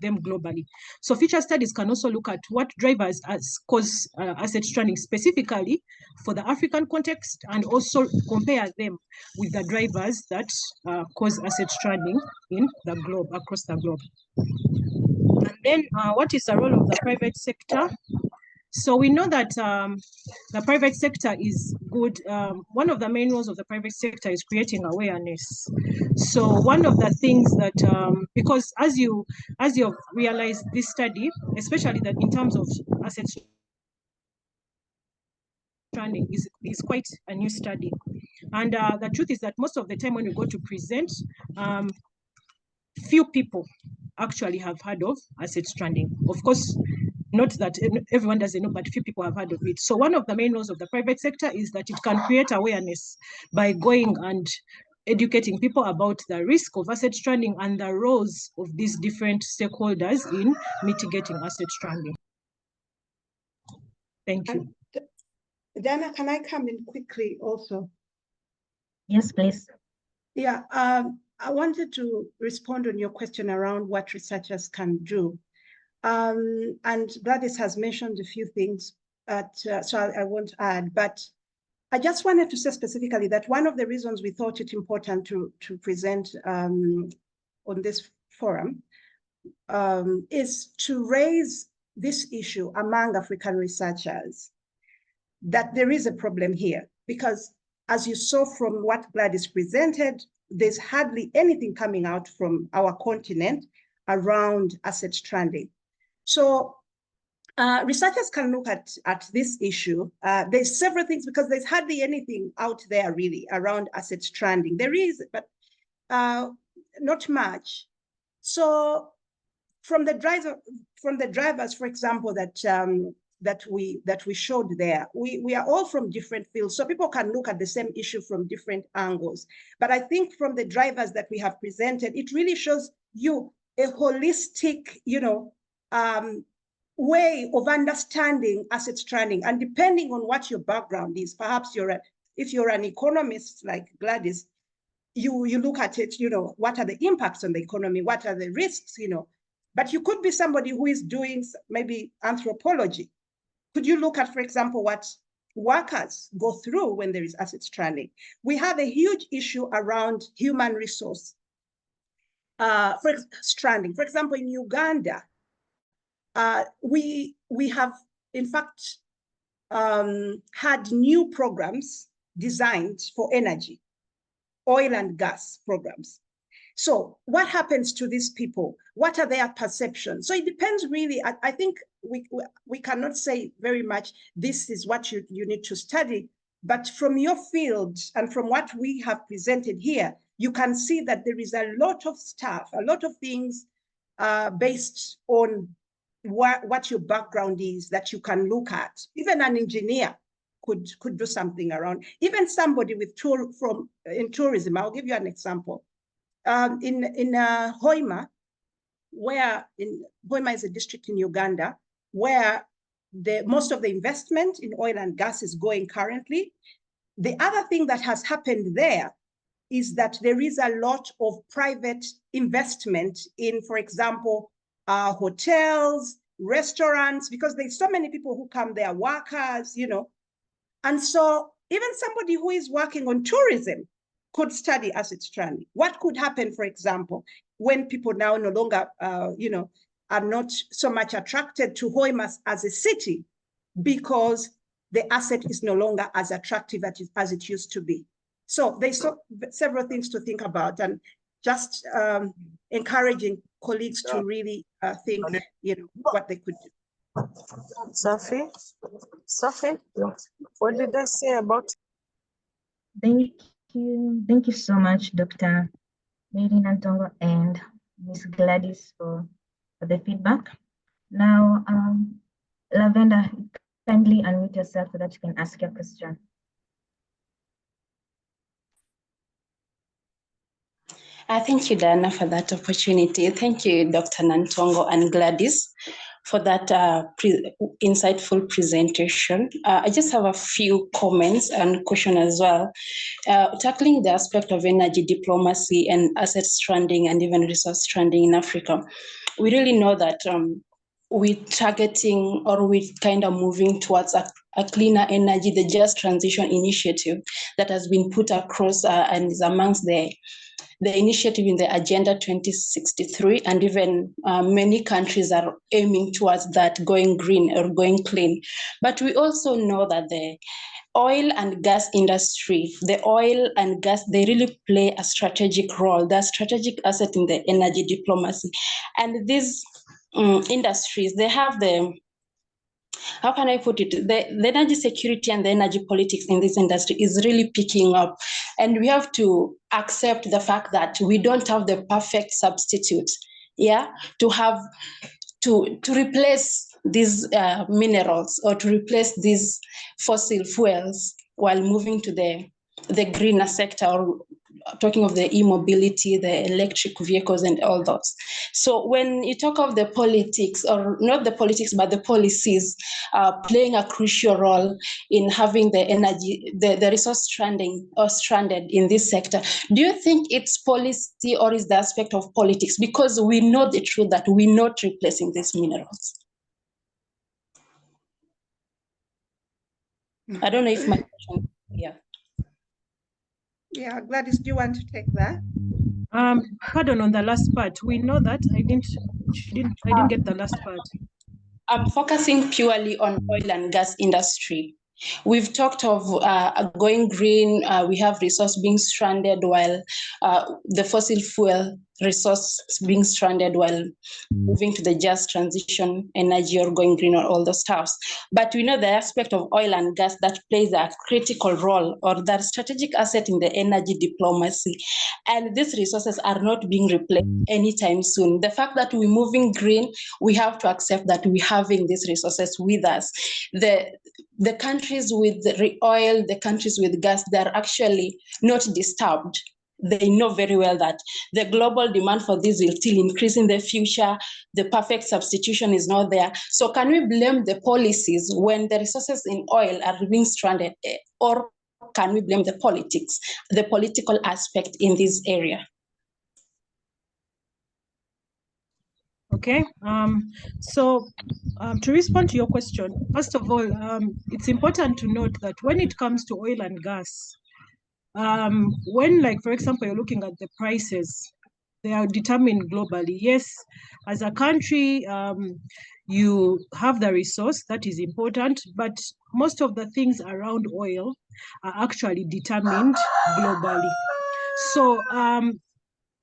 Speaker 1: them globally. So future studies can also look at what drivers cause asset stranding specifically for the African context, and also compare them with the drivers that cause asset stranding in the globe, across the globe. And then what is the role of the private sector? So we know that the private sector is good. One of the main roles of the private sector is creating awareness. So one of the things that, because as you realize this study, especially that in terms of asset stranding is quite a new study. And the truth is that most of the time when we go to present, few people actually have heard of asset stranding. Of course, not that everyone doesn't know, but few people have heard of it. So one of the main roles of the private sector is that it can create awareness by going and educating people about the risk of asset stranding and the roles of these different stakeholders in mitigating asset stranding. Thank you.
Speaker 5: Diana, can I come in quickly also?
Speaker 3: Yes, please.
Speaker 5: Yeah, I wanted to respond on your question around what researchers can do. And Gladys has mentioned a few things, so I won't add, but I just wanted to say specifically that one of the reasons we thought it important to present on this forum is to raise this issue among African researchers, that there is a problem here, because as you saw from what Gladys presented, there's hardly anything coming out from our continent around asset stranding. So researchers can look at this issue. There's several things, because there's hardly anything out there really around asset stranding. There is, but not much. So from the drivers, for example, that we showed there, we are all from different fields, so people can look at the same issue from different angles. But I think from the drivers that we have presented, it really shows you a holistic, way of understanding asset stranding. And depending on what your background is, perhaps if you're an economist like Gladys, you look at it, what are the impacts on the economy? What are the risks, But you could be somebody who is doing maybe anthropology. Could you look at, for example, what workers go through when there is asset stranding? We have a huge issue around human resource stranding. For example, in Uganda, we have, in fact, had new programs designed for energy, oil and gas programs. So what happens to these people? What are their perceptions? So it depends really. I think we cannot say very much, this is what you need to study. But from your field and from what we have presented here, you can see that there is a lot of stuff, a lot of things based on what your background is that you can look at. Even an engineer could do something around. Even somebody with in tourism. I'll give you an example. In Hoima, Hoima is a district in Uganda, where most of the investment in oil and gas is going currently. The other thing that has happened there is that there is a lot of private investment in, for example, hotels, restaurants, because there's so many people who come there, workers, you know. And so even somebody who is working on tourism could study asset stranding. What could happen, for example, when people now no longer, you know, are not so much attracted to Hoima as a city because the asset is no longer as attractive as it used to be. So there's several things to think about, and just encouraging colleagues to really think, you know, what they could do.
Speaker 6: Sophie, what did I say about?
Speaker 3: Thank you so much, Dr. ARIN Nantongo and Ms. Gladys for the feedback. Now, Lavender, kindly unmute yourself so that you can ask your question.
Speaker 2: Thank you, Diana, for that opportunity. Thank you, Dr. Nantongo and Gladys, for that insightful presentation. I just have a few comments and questions as well. Tackling the aspect of energy diplomacy and asset stranding and even resource stranding in Africa, we really know that we're targeting, or we're kind of moving towards a cleaner energy, the Just Transition Initiative that has been put across and is amongst the initiative in the Agenda 2063, and even many countries are aiming towards that, going green or going clean. But we also know that the oil and gas industry, they really play a strategic role. They're strategic asset in the energy diplomacy. And these industries, they have the, how can I put it? The energy security and the energy politics in this industry is really picking up. And we have to accept the fact that we don't have the perfect substitute, to replace these minerals, or to replace these fossil fuels while moving to the greener sector, or talking of the e-mobility, the electric vehicles and all those. So when you talk of the politics, or not the politics, but the policies playing a crucial role in having the energy, the resource stranding or stranded in this sector, do you think it's policy or is the aspect of politics? Because we know the truth that we're not replacing these minerals. I don't know if my question,
Speaker 5: Yeah, Gladys, do you want to take that?
Speaker 1: Pardon on the last part. We know that I didn't get the last part.
Speaker 2: I'm focusing purely on oil and gas industry. We've talked of going green. We have resource being stranded, while the fossil fuel resource being stranded while moving to the just transition energy or going green or all those stuff. But we know the aspect of oil and gas that plays a critical role, or that strategic asset in the energy diplomacy. And these resources are not being replaced anytime soon. The fact that we're moving green, we have to accept that we're having these resources with us. The countries with the oil, the countries with gas, they're actually not disturbed. They know very well that the global demand for this will still increase in the future. The perfect substitution is not there. So can we blame the policies when the resources in oil are being stranded, or can we blame the politics, the political aspect in this area?
Speaker 1: Okay, to respond to your question, first of all, it's important to note that when it comes to oil and gas, when, like, for example, you're looking at the prices, they are determined globally. Yes, as a country, you have the resource, that is important, but most of the things around oil are actually determined globally. So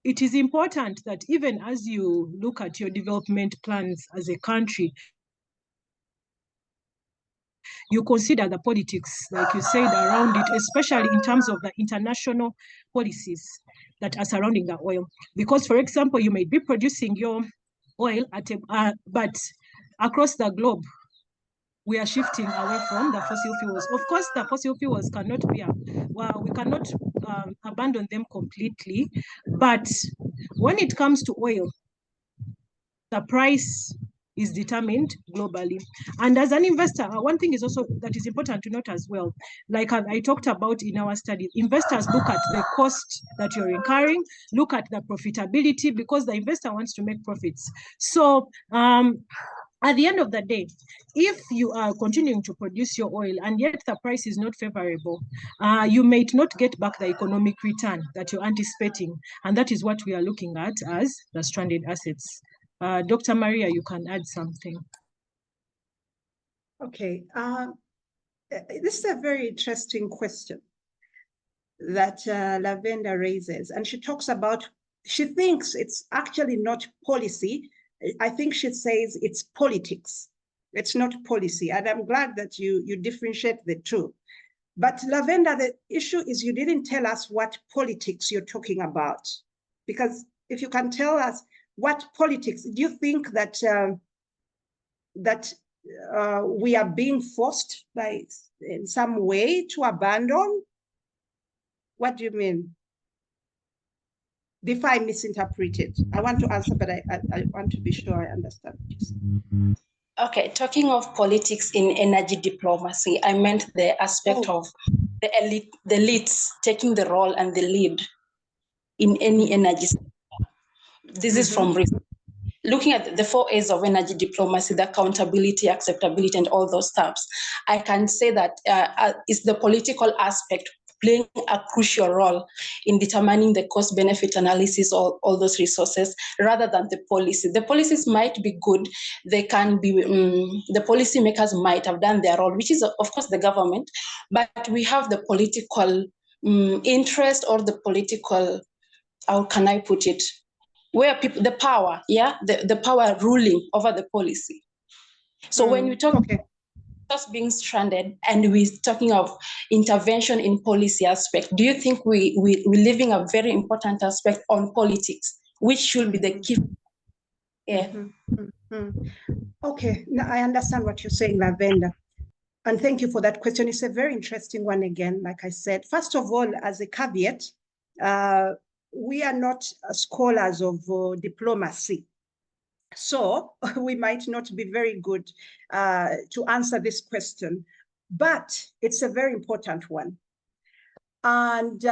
Speaker 1: it is important that even as you look at your development plans as a country, you consider the politics, like you said, around it, especially in terms of the international policies that are surrounding the oil. Because, for example, you may be producing your oil but across the globe, we are shifting away from the fossil fuels. Of course, the fossil fuels cannot be, we cannot abandon them completely. But when it comes to oil, the price is determined globally. And as an investor, one thing is also that is important to note as well, like I talked about in our study, investors look at the cost that you're incurring, look at the profitability, because the investor wants to make profits. So at the end of the day, if you are continuing to produce your oil and yet the price is not favorable, you might not get back the economic return that you're anticipating. And that is what we are looking at as the stranded assets. Dr. Maria, you can add something.
Speaker 5: Okay, this is a very interesting question that Lavenda raises. And she talks about, she thinks it's actually not policy. I think she says it's politics. It's not policy. And I'm glad that you differentiate the two. But Lavenda, the issue is you didn't tell us what politics you're talking about. Because if you can tell us what politics, do you think that we are being forced by in some way to abandon? What do you mean? If I misinterpreted, I want to answer, but I want to be sure I understand.
Speaker 2: Okay, talking of politics in energy diplomacy, I meant the aspect of the elites taking the role and the lead in any energy sector. This is from looking at the 4 A's of energy diplomacy, the accountability, acceptability, and all those steps. I can say that it's the political aspect playing a crucial role in determining the cost-benefit analysis of all those resources rather than the policy. The policies might be good. They can be, the policymakers might have done their role, which is, of course, the government, but we have the political interest or the political, how can I put it, where people, the power, the power ruling over the policy. So when we talk about us being stranded and we're talking of intervention in policy aspect, do you think we're leaving a very important aspect on politics, which should be the key? Yeah.
Speaker 5: Okay, now I understand what you're saying, Lavenda. And thank you for that question. It's a very interesting one again, like I said. First of all, as a caveat, we are not scholars of diplomacy. So we might not be very good to answer this question, but it's a very important one. And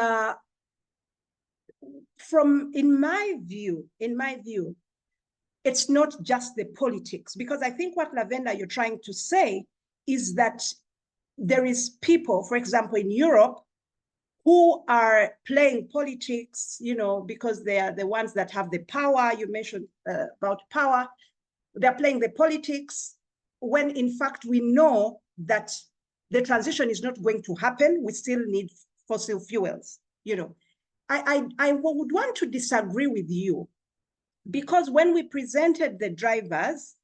Speaker 5: in my view, it's not just the politics, because I think what Lavenda you're trying to say is that there is people, for example, in Europe, who are playing politics, you know, because they are the ones that have the power. You mentioned about power. They're playing the politics when in fact we know that the transition is not going to happen. We still need fossil fuels, you know. I would want to disagree with you, because when we presented the drivers,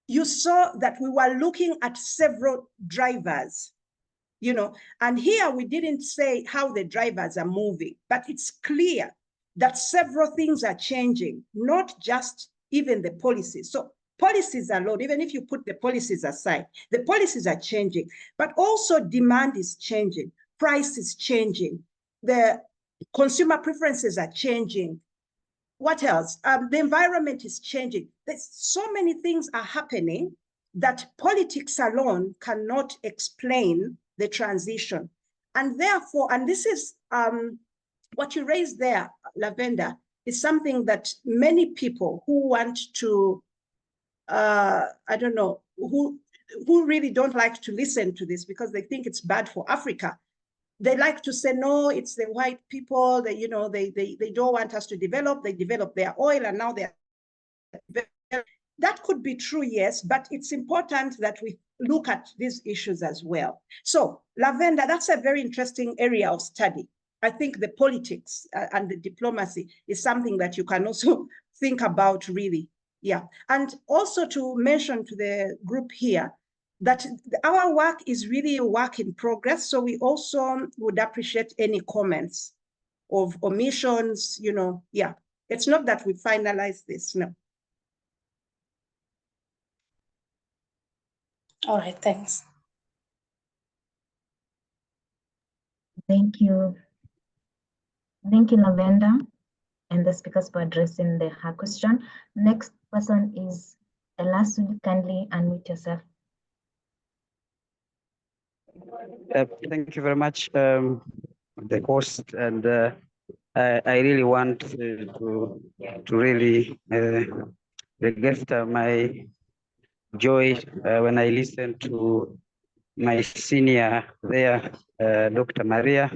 Speaker 5: you saw that we were looking at several drivers, you know, and here we didn't say how the drivers are moving, but it's clear that several things are changing, not just even the policies. So policies alone, even if you put the policies aside, the policies are changing, but also demand is changing, price is changing, the consumer preferences are changing. What else? The environment is changing. There's so many things are happening that politics alone cannot explain the transition. And therefore, and this is what you raised there, Lavenda, is something that many people who want to, I don't know, who really don't like to listen to this because they think it's bad for Africa. They like to say, no, it's the white people, that, you know, they don't want us to develop. They develop their oil and now they're, that could be true, yes, but it's important that we look at these issues as well. So Lavenda, that's a very interesting area of study. I think the politics and the diplomacy is something that you can also think about, really. Yeah. And also to mention to the group here that our work is really a work in progress. So we also would appreciate any comments of omissions, you know. Yeah. It's not that we finalize this, no.
Speaker 2: All right, thanks.
Speaker 3: Thank you. Thank you, Lavenda, and the speakers for addressing her question. Next person is Elasu, kindly unmute yourself.
Speaker 7: Thank you very much, the host, and I really want to really register my joy when I listen to my senior there, Dr. Maria,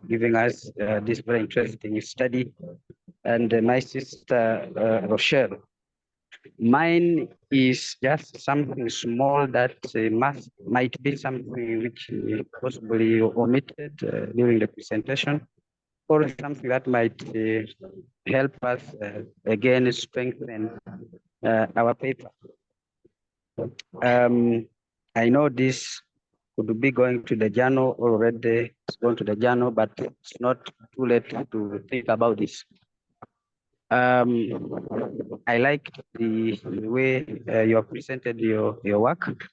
Speaker 7: giving us this very interesting study, and my sister Rochelle. Mine is just something small that might be something which possibly omitted during the presentation, or something that might help us again strengthen our paper. I know this could be going to the journal already. It's going to the journal, but it's not too late to think about this. I like the way you have presented your work,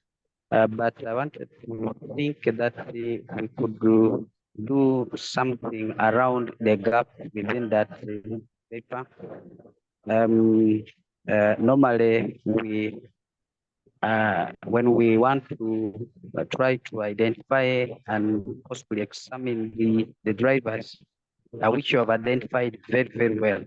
Speaker 7: but I wanted to think that we could do something around the gap within that paper. Normally, when we want to try to identify and possibly examine the drivers, which you have identified very, very well.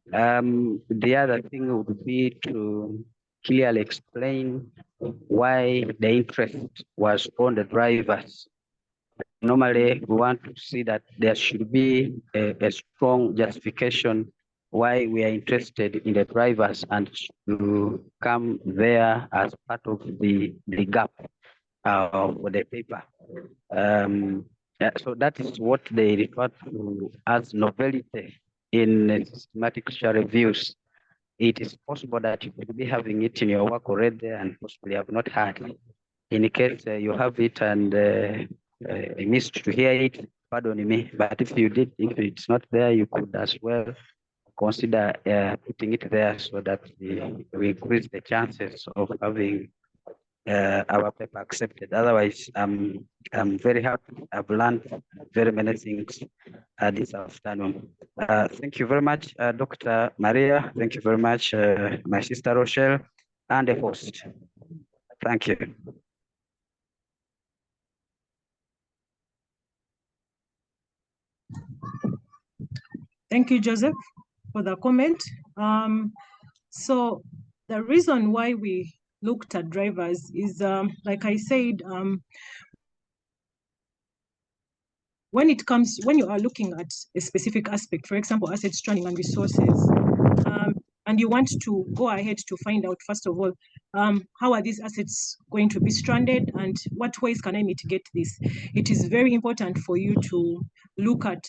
Speaker 7: The other thing would be to clearly explain why the interest was on the drivers. Normally, we want to see that there should be a strong justification why we are interested in the drivers and to come there as part of the gap of the paper. So that is what they refer to as novelty in systematic reviews. It is possible that you could be having it in your work already and possibly have not had. In case you have it and I missed to hear it, pardon me. But if you did, if it's not there, you could as well consider putting it there so that we increase the chances of having our paper accepted. Otherwise, I'm very happy. I've learned very many things this afternoon. Thank you very much, Dr. Maria. Thank you very much, my sister Rochelle, and the host. Thank you.
Speaker 1: Thank you, Joseph, for the comment. So the reason why we looked at drivers is, like I said, when you are looking at a specific aspect, for example, asset stranding and resources, and you want to go ahead to find out, first of all, how are these assets going to be stranded and what ways can I mitigate this? It is very important for you to look at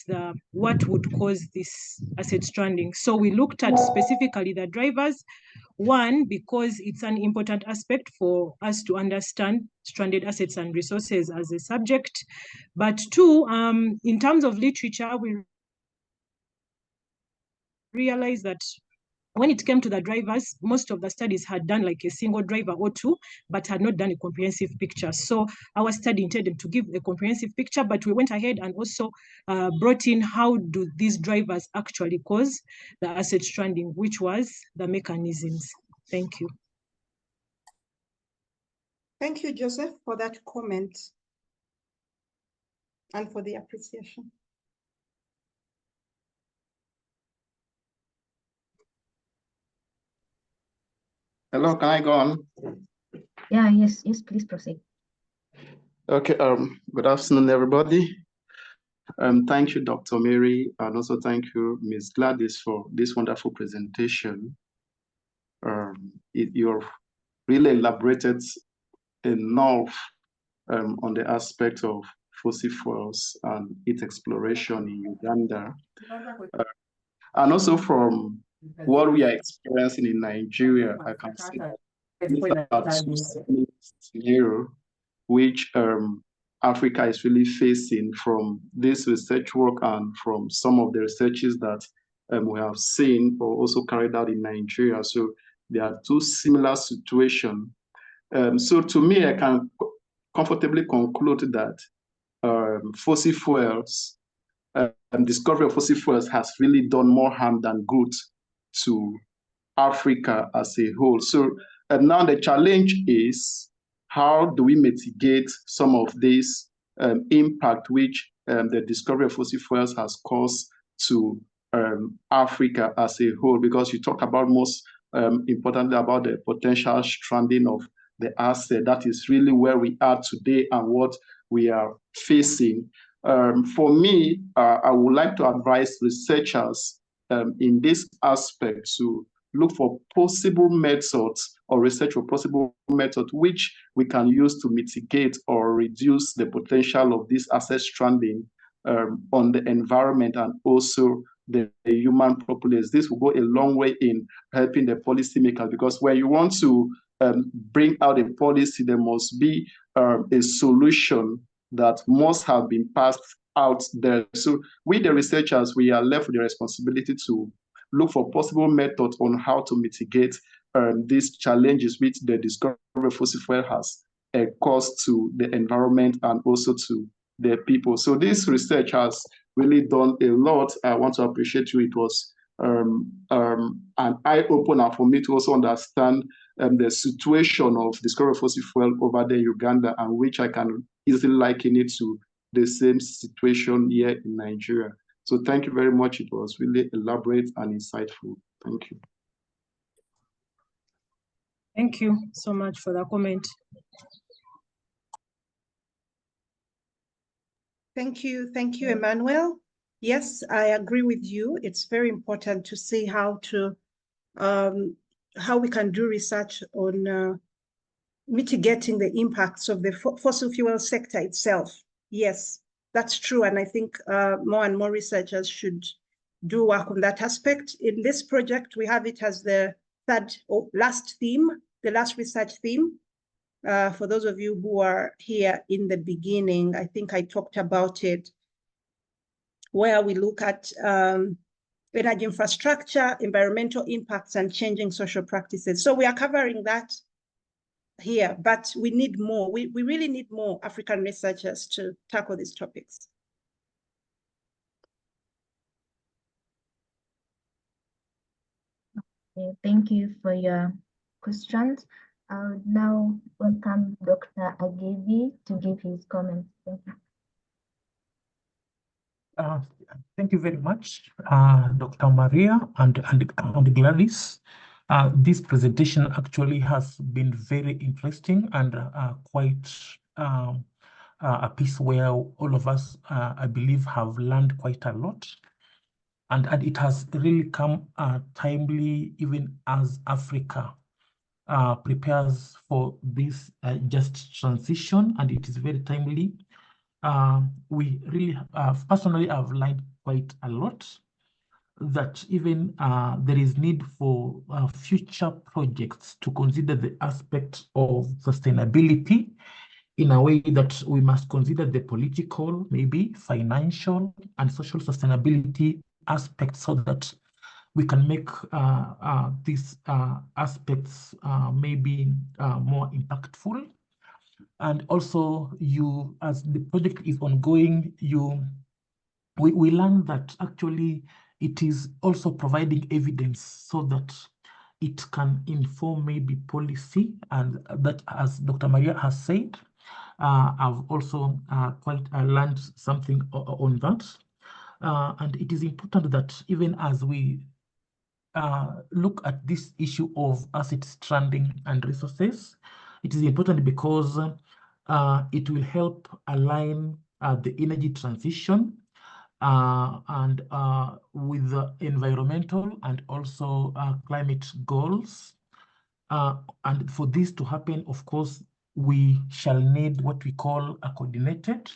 Speaker 1: what would cause this asset stranding. So we looked at specifically the drivers. One, because it's an important aspect for us to understand stranded assets and resources as a subject. But two, in terms of literature, we realized that when it came to the drivers, most of the studies had done like a single driver or two, but had not done a comprehensive picture. So our study intended to give a comprehensive picture, but we went ahead and also brought in how do these drivers actually cause the asset stranding, which was the mechanisms. Thank you.
Speaker 5: Thank you, Joseph, for that comment and for the appreciation.
Speaker 8: Hello, can I go on?
Speaker 3: Yeah, yes, please proceed.
Speaker 8: Okay, good afternoon, everybody. Thank you, Dr. Mary, and also thank you, Ms. Gladys, for this wonderful presentation. You've really elaborated enough on the aspect of fossil fuels and its exploration in Uganda. And also from what we are experiencing in Nigeria, I can see that these are two scenarios which Africa is really facing from this research work and from some of the researches that we have seen or also carried out in Nigeria. So there are two similar situations. So to me, I can comfortably conclude that fossil fuels, discovery of fossil fuels has really done more harm than good to Africa as a whole. So now the challenge is, how do we mitigate some of this impact which the discovery of fossil fuels has caused to Africa as a whole? Because you talk about most importantly about the potential stranding of the asset. That is really where we are today and what we are facing. For me, I would like to advise researchers in this aspect to look for possible methods or research for possible methods which we can use to mitigate or reduce the potential of this asset stranding on the environment and also the human populace. This will go a long way in helping the policymakers, because when you want to bring out a policy, there must be a solution that must have been passed out there. So we, the researchers, we are left with the responsibility to look for possible methods on how to mitigate these challenges which the discovery of fossil fuel has caused to the environment and also to the people. So this research has really done a lot. I want to appreciate you. It was an eye-opener for me to also understand the situation of discovery of fossil fuel over there in Uganda, and which I can easily liken it to the same situation here in Nigeria. So thank you very much. It was really elaborate and insightful. Thank you.
Speaker 1: Thank you so much for that comment.
Speaker 5: Thank you, Emmanuel. Yes, I agree with you. It's very important to see how we can do research on mitigating the impacts of the fossil fuel sector itself. Yes, that's true, and I think more and more researchers should do work on that aspect. In this project, we have it as the last research theme. For those of you who are here in the beginning, I think I talked about it, where we look at energy infrastructure, environmental impacts, and changing social practices. So we are covering that here, but we need more. We really need more African researchers to tackle these topics.
Speaker 3: Okay, thank you for your questions. I would now welcome Dr. Agebi to give his comments. Thank you.
Speaker 9: Thank you very much, Dr. Maria and Gladys. This presentation actually has been very interesting and quite a piece where all of us, I believe, have learned quite a lot. And it has really come timely, even as Africa prepares for this just transition, and it is very timely. We really, personally, I've learned quite a lot, that even there is need for future projects to consider the aspect of sustainability in a way that we must consider the political, maybe financial and social sustainability aspects, so that we can make these aspects maybe more impactful. And also, as the project is ongoing, we learn that actually it is also providing evidence so that it can inform maybe policy, and that, as Dr. Maria has said, I've also quite learned something on that. And it is important that even as we look at this issue of asset stranding and resources, it is important because it will help align the energy transition and with the environmental and also climate goals. And for this to happen, of course, we shall need what we call a coordinated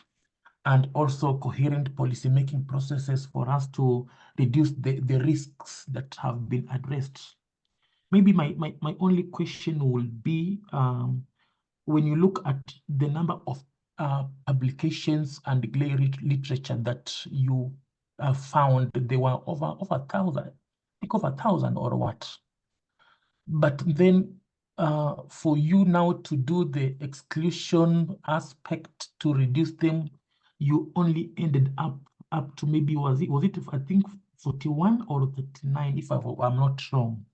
Speaker 9: and also coherent policymaking processes for us to reduce the risks that have been addressed. Maybe my only question will be, when you look at the number of publications and literature that you found, there were over 1,000, I think over 1,000 or what. But then for you now to do the exclusion aspect to reduce them, you only ended up to maybe, was it I think 41 or 39, if I'm not wrong.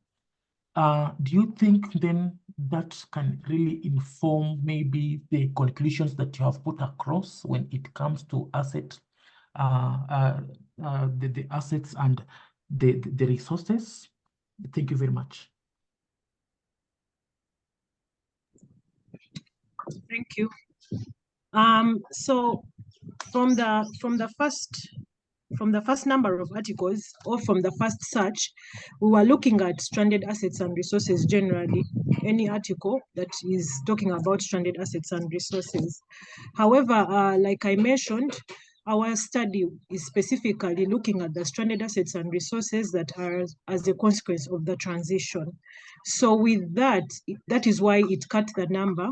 Speaker 9: do you think then that can really inform maybe the conclusions that you have put across when it comes to asset, the assets and the resources? Thank you very much.
Speaker 1: Thank you. So from the first number of articles, or from the first search, we were looking at stranded assets and resources generally, any article that is talking about stranded assets and resources. However, like I mentioned, our study is specifically looking at the stranded assets and resources that are as a consequence of the transition. So with that, that is why it cut the number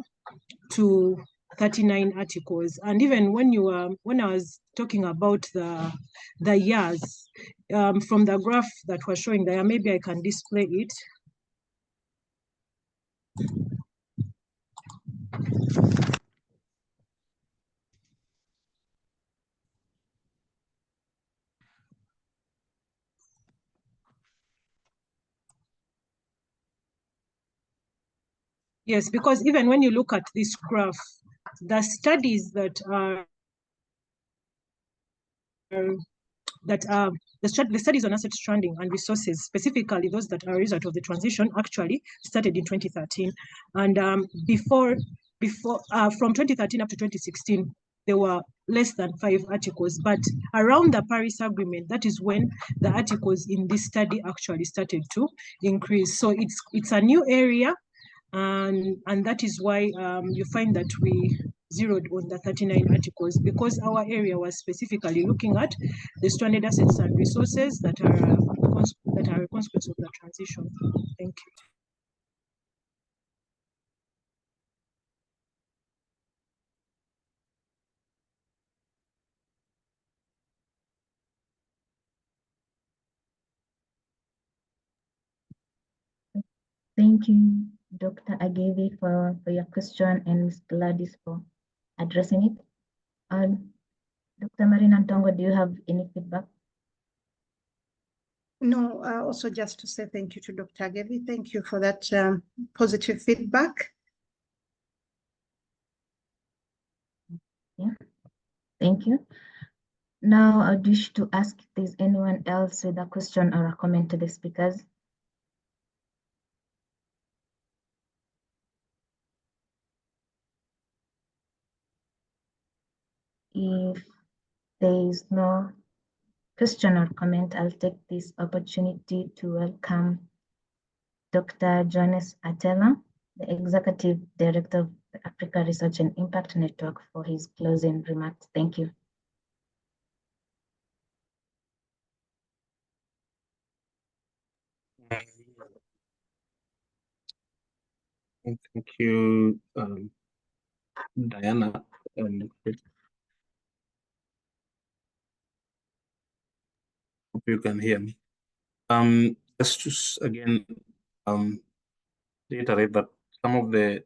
Speaker 1: to 39 articles. And even when I was talking about the years, from the graph that we're showing there, maybe I can display it. Yes, because even when you look at this graph, the studies that are the studies on asset stranding and resources, specifically those that are a result of the transition, actually started in 2013. And from 2013 up to 2016, there were less than 5 articles. But around the Paris Agreement, that is when the articles in this study actually started to increase. So it's a new area. And that is why you find that we zeroed on the 39 articles, because our area was specifically looking at the stranded assets and resources that are a consequence of the transition. Thank you.
Speaker 3: Thank you, Dr. Agave, for your question, and Ms. Gladys for addressing it. Dr. Marie Nantongo, do you have any feedback?
Speaker 5: No, also just to say thank you to Dr. Agave. Thank you for that positive feedback.
Speaker 3: Yeah, thank you. Now I wish to ask if there's anyone else with a question or a comment to the speakers. If there is no question or comment, I'll take this opportunity to welcome Dr. Johannes Atela, the Executive Director of the Africa Research and Impact Network, for his closing remarks. Thank you.
Speaker 10: Thank you, Diana. Hope you can hear me. Just to again reiterate that some of the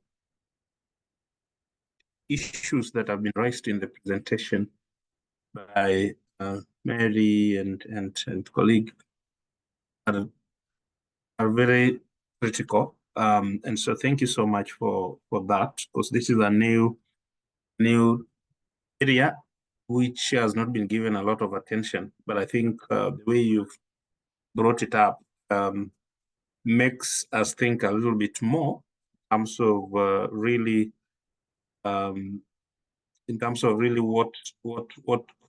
Speaker 10: issues that have been raised in the presentation by Mary and colleague are very critical. And so thank you so much for that, because this is a new area which has not been given a lot of attention. But I think the way you've brought it up makes us think a little bit more in terms of really what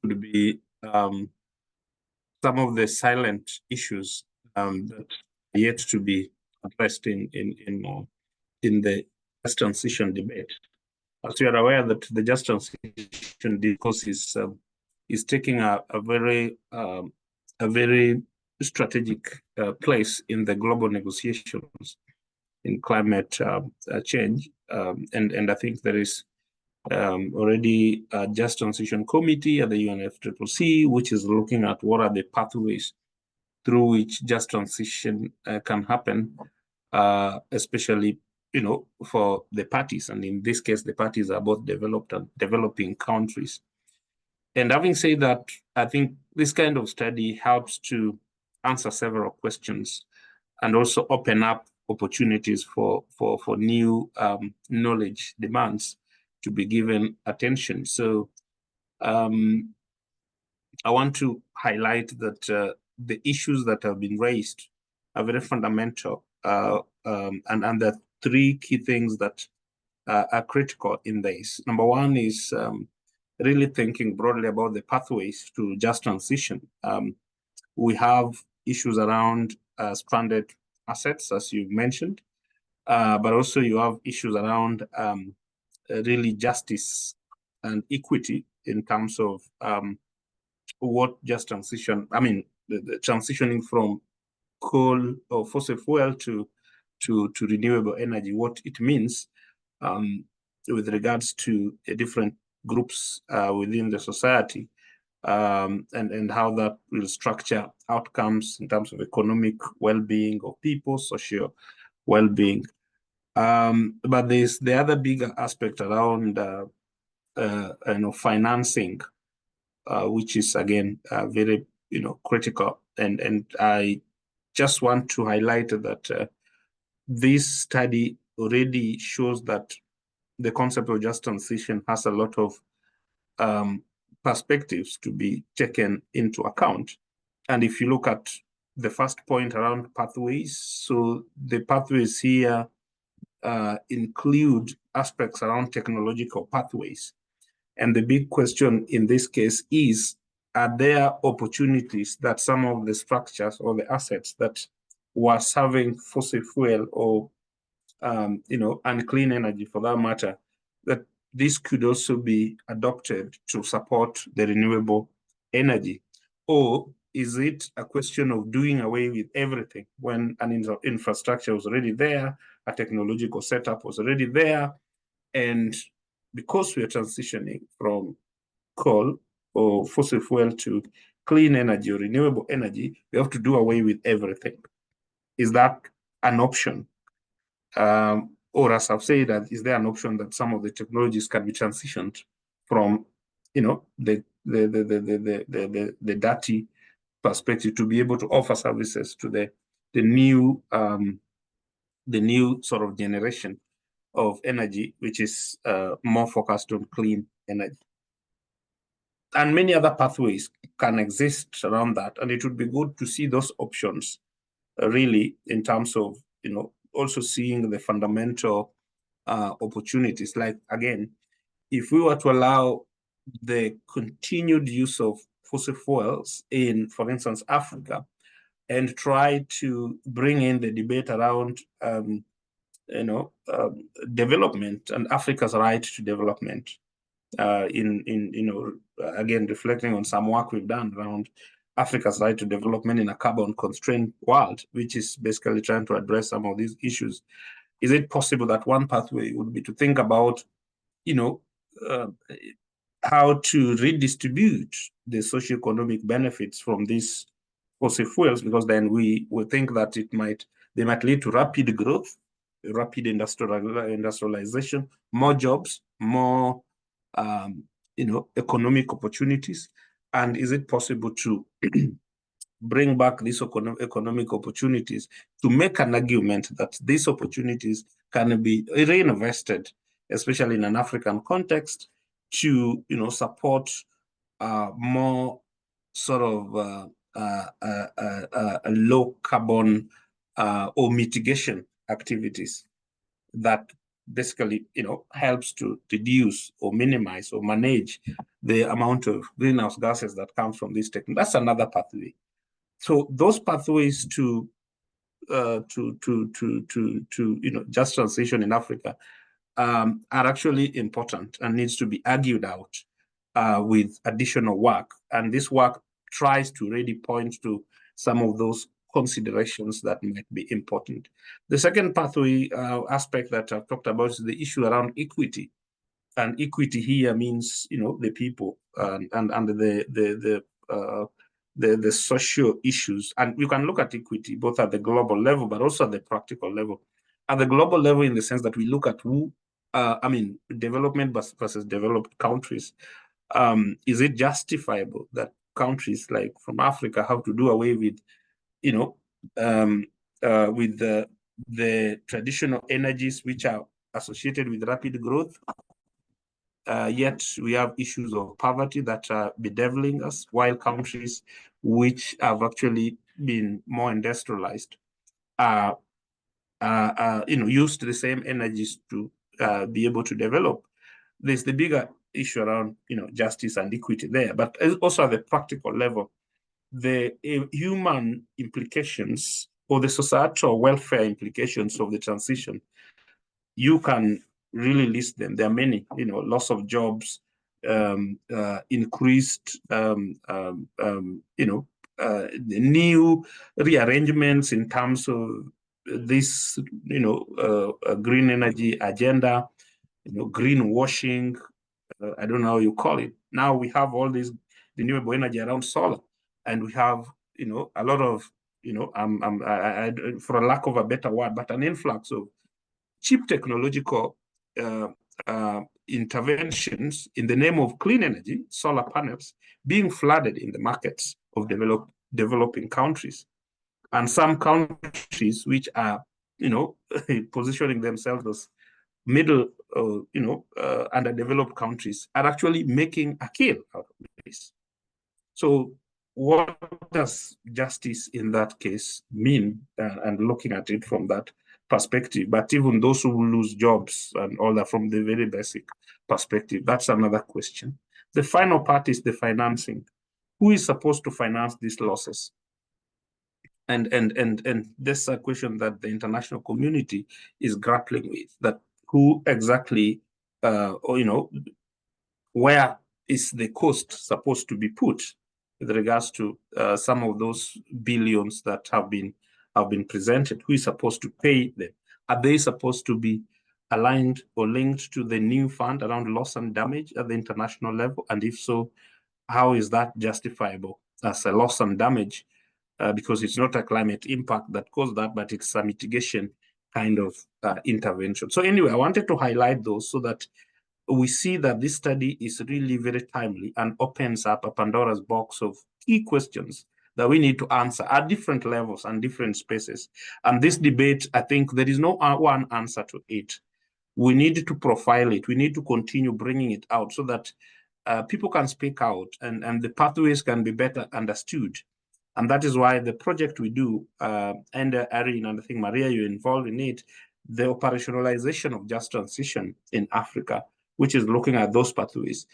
Speaker 10: could be some of the silent issues that are yet to be addressed in the just transition debate. As you are aware that the just transition discourse is taking a very strategic place in the global negotiations in climate change, and I think there is already a just transition committee at the UNFCCC, which is looking at what are the pathways through which just transition can happen, especially for the parties, and in this case the parties are both developed and developing countries. And having said that, I think this kind of study helps to answer several questions and also open up opportunities for new knowledge demands to be given attention. So I want to highlight that the issues that have been raised are very fundamental, and the three key things that are critical in this. Number one is really thinking broadly about the pathways to just transition. We have issues around stranded assets, as you mentioned, but also you have issues around really justice and equity in terms of what just transition, I mean, the transitioning from coal or fossil fuel to renewable energy, what it means with regards to different groups within the society, and how that will structure outcomes in terms of economic well-being of people, social well-being. But there's the other bigger aspect around financing, which is again very critical, and I just want to highlight that this study already shows that the concept of just transition has a lot of perspectives to be taken into account. And if you look at the first point around pathways, so the pathways here include aspects around technological pathways. And the big question in this case is, are there opportunities that some of the structures or the assets that were serving fossil fuel or and clean energy for that matter, that this could also be adopted to support the renewable energy? Or is it a question of doing away with everything when an infrastructure was already there, a technological setup was already there, and because we are transitioning from coal or fossil fuel to clean energy or renewable energy, we have to do away with everything? Is that an option? Or as I've said, is there an option that some of the technologies can be transitioned from, the dirty perspective to be able to offer services to the new sort of generation of energy, which is more focused on clean energy? And many other pathways can exist around that, and it would be good to see those options really in terms of also seeing the fundamental opportunities. Like, again, if we were to allow the continued use of fossil fuels in, for instance, Africa, and try to bring in the debate around development and Africa's right to development, again, reflecting on some work we've done around Africa's right to development in a carbon-constrained world, which is basically trying to address some of these issues. Is it possible that one pathway would be to think about, how to redistribute the socioeconomic benefits from these fossil fuels? Because then we would think that they might lead to rapid growth, rapid industrialization, more jobs, more economic opportunities. And is it possible to bring back these economic opportunities to make an argument that these opportunities can be reinvested, especially in an African context, to support more sort of low carbon or mitigation activities that basically helps to reduce or minimize or manage the amount of greenhouse gases that comes from this technology? That's another pathway. So those pathways to just transition in Africa are actually important and needs to be argued out with additional work. And this work tries to really point to some of those considerations that might be important. The second pathway aspect that I've talked about is the issue around equity. And equity here means, the people and the social issues. And you can look at equity both at the global level, but also at the practical level. At the global level, in the sense that we look at development versus developed countries. Is it justifiable that countries like from Africa have to do away with, with the traditional energies which are associated with rapid growth. Yet we have issues of poverty that are bedeviling us, while countries which have actually been more industrialized are used the same energies to be able to develop. There's the bigger issue around justice and equity there, but also at the practical level, the human implications or the societal welfare implications of the transition, you can really list them. There are many, loss of jobs, increased, new rearrangements in terms of this, green energy agenda, greenwashing, I don't know how you call it. Now we have all this renewable energy around solar, and we have, a lot of, for a lack of a better word, but an influx of cheap technological interventions in the name of clean energy, solar panels, being flooded in the markets of developing countries. And some countries which are, positioning themselves as middle, underdeveloped countries are actually making a kill out of this. So what does justice in that case mean? And looking at it from that perspective, but even those who lose jobs and all that from the very basic perspective, that's another question. The final part is the financing. Who is supposed to finance these losses? And this is a question that the international community is grappling with, that who exactly, where is the cost supposed to be put with regards to some of those billions that have been presented? Who is supposed to pay them? Are they supposed to be aligned or linked to the new fund around loss and damage at the international level? And if so, how is that justifiable as a loss and damage? Because it's not a climate impact that caused that, but it's a mitigation kind of intervention. So anyway, I wanted to highlight those so that we see that this study is really very timely and opens up a Pandora's box of key questions that we need to answer at different levels and different spaces. And this debate, I think there is no one answer to it. We need to profile it. We need to continue bringing it out so that people can speak out and the pathways can be better understood. And that is why the project we do, and ARIN, and I think Maria, you're involved in it, the operationalization of just transition in Africa, which is looking at those pathways,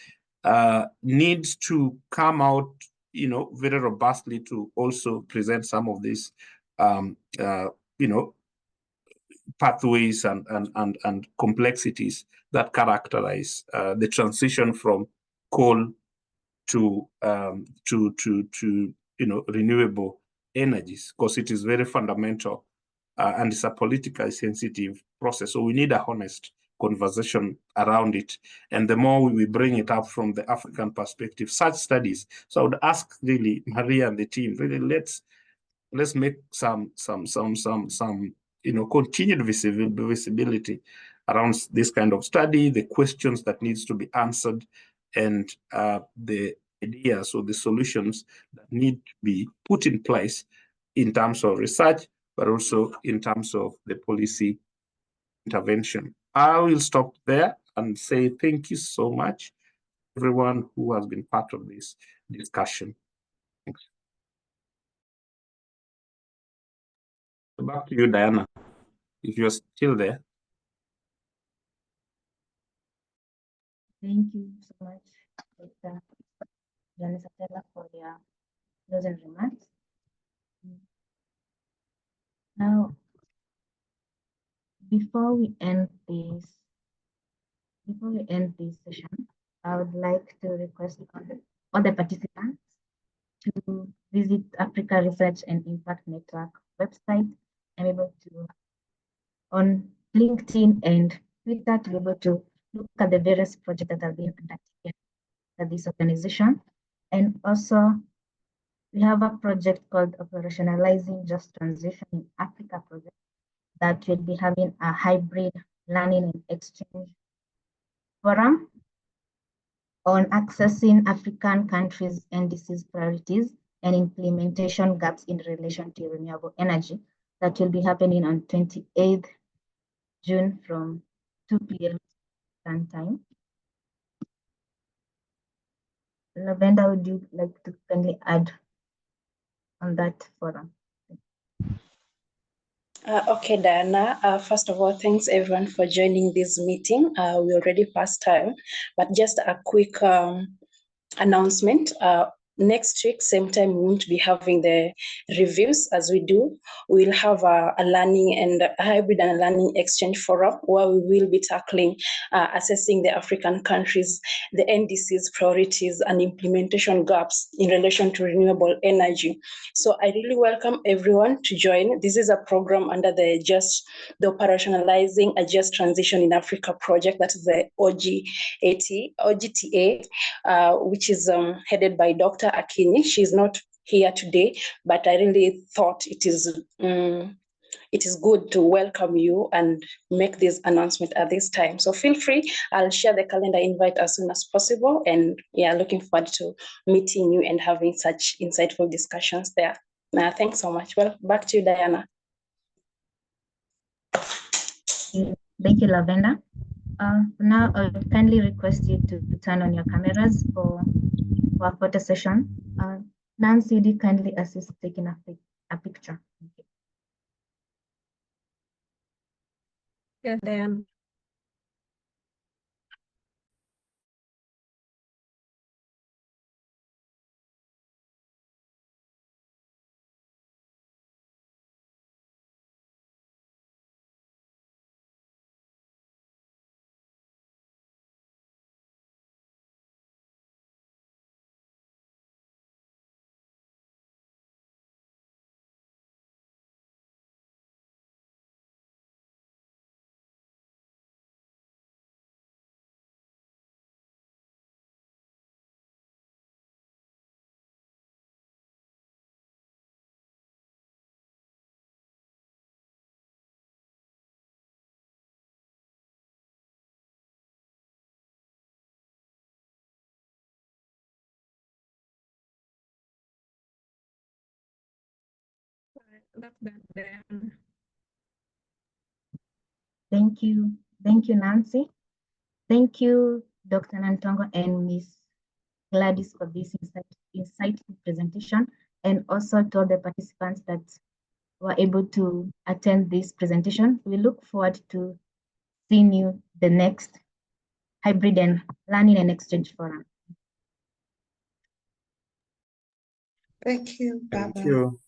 Speaker 10: needs to come out, very robustly to also present some of these, pathways and complexities that characterize the transition from coal to renewable energies, because it is very fundamental and it's a politically sensitive process. So we need a honest conversation around it. And the more we bring it up from the African perspective, such studies. So I would ask really Maria and the team, really let's make some continued visibility around this kind of study, the questions that needs to be answered, and the ideas or the solutions that need to be put in place in terms of research, but also in terms of the policy intervention. I will stop there and say thank you so much, everyone who has been part of this discussion. Thanks. Back to you, Diana, if you're still there.
Speaker 3: Thank you so much, Dr. Janice Atela, for your closing remarks. Now, before we end this session, I would like to request all the participants to visit Africa Research and Impact Network website. I'm able to, on LinkedIn and Twitter, to be able to look at the various projects that are being undertaken by this organization. And also, we have a project called Operationalizing Just Transition in Africa project that will be having a hybrid learning and exchange forum on accessing African countries' NDC's priorities and implementation gaps in relation to renewable energy that will be happening on 28th June from 2 p.m. Eastern time. Lavenda, would you like to kindly add on that forum?
Speaker 2: Okay, Diana. First of all, thanks everyone for joining this meeting. We already passed time, but just a quick announcement. Next week, same time, we won't be having the reviews as we do. We'll have a learning and a hybrid and learning exchange forum where we will be tackling assessing the African countries, the NDC's priorities and implementation gaps in relation to renewable energy. So I really welcome everyone to join. This is a program under the Operationalizing a Just Transition in Africa project, that is the OGTA, which is headed by Dr. Akini. She's not here today, but I really thought it is good to welcome you and make this announcement at this time. So feel free, I'll share the calendar invite as soon as possible. And yeah, looking forward to meeting you and having such insightful discussions there. Thanks so much. Well, back to you, Diana.
Speaker 3: Thank you, Lavenda. Now I would kindly request you to turn on your cameras for our photo session. Nancy, do you kindly assist taking a picture?
Speaker 6: Yeah, Diane. That's that, Diane.
Speaker 3: Thank you. Thank you, Nancy. Thank you, Dr. Nantongo and Ms. Gladys for this insightful presentation, and also to all the participants that were able to attend this presentation. We look forward to seeing you the next hybrid and learning and exchange forum.
Speaker 4: Thank you. Bye-bye.
Speaker 10: Thank you.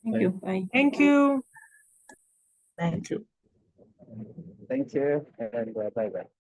Speaker 6: Thank you. Bye.
Speaker 1: Thank you.
Speaker 3: Bye.
Speaker 10: Thank you.
Speaker 7: Thank you, and bye-bye.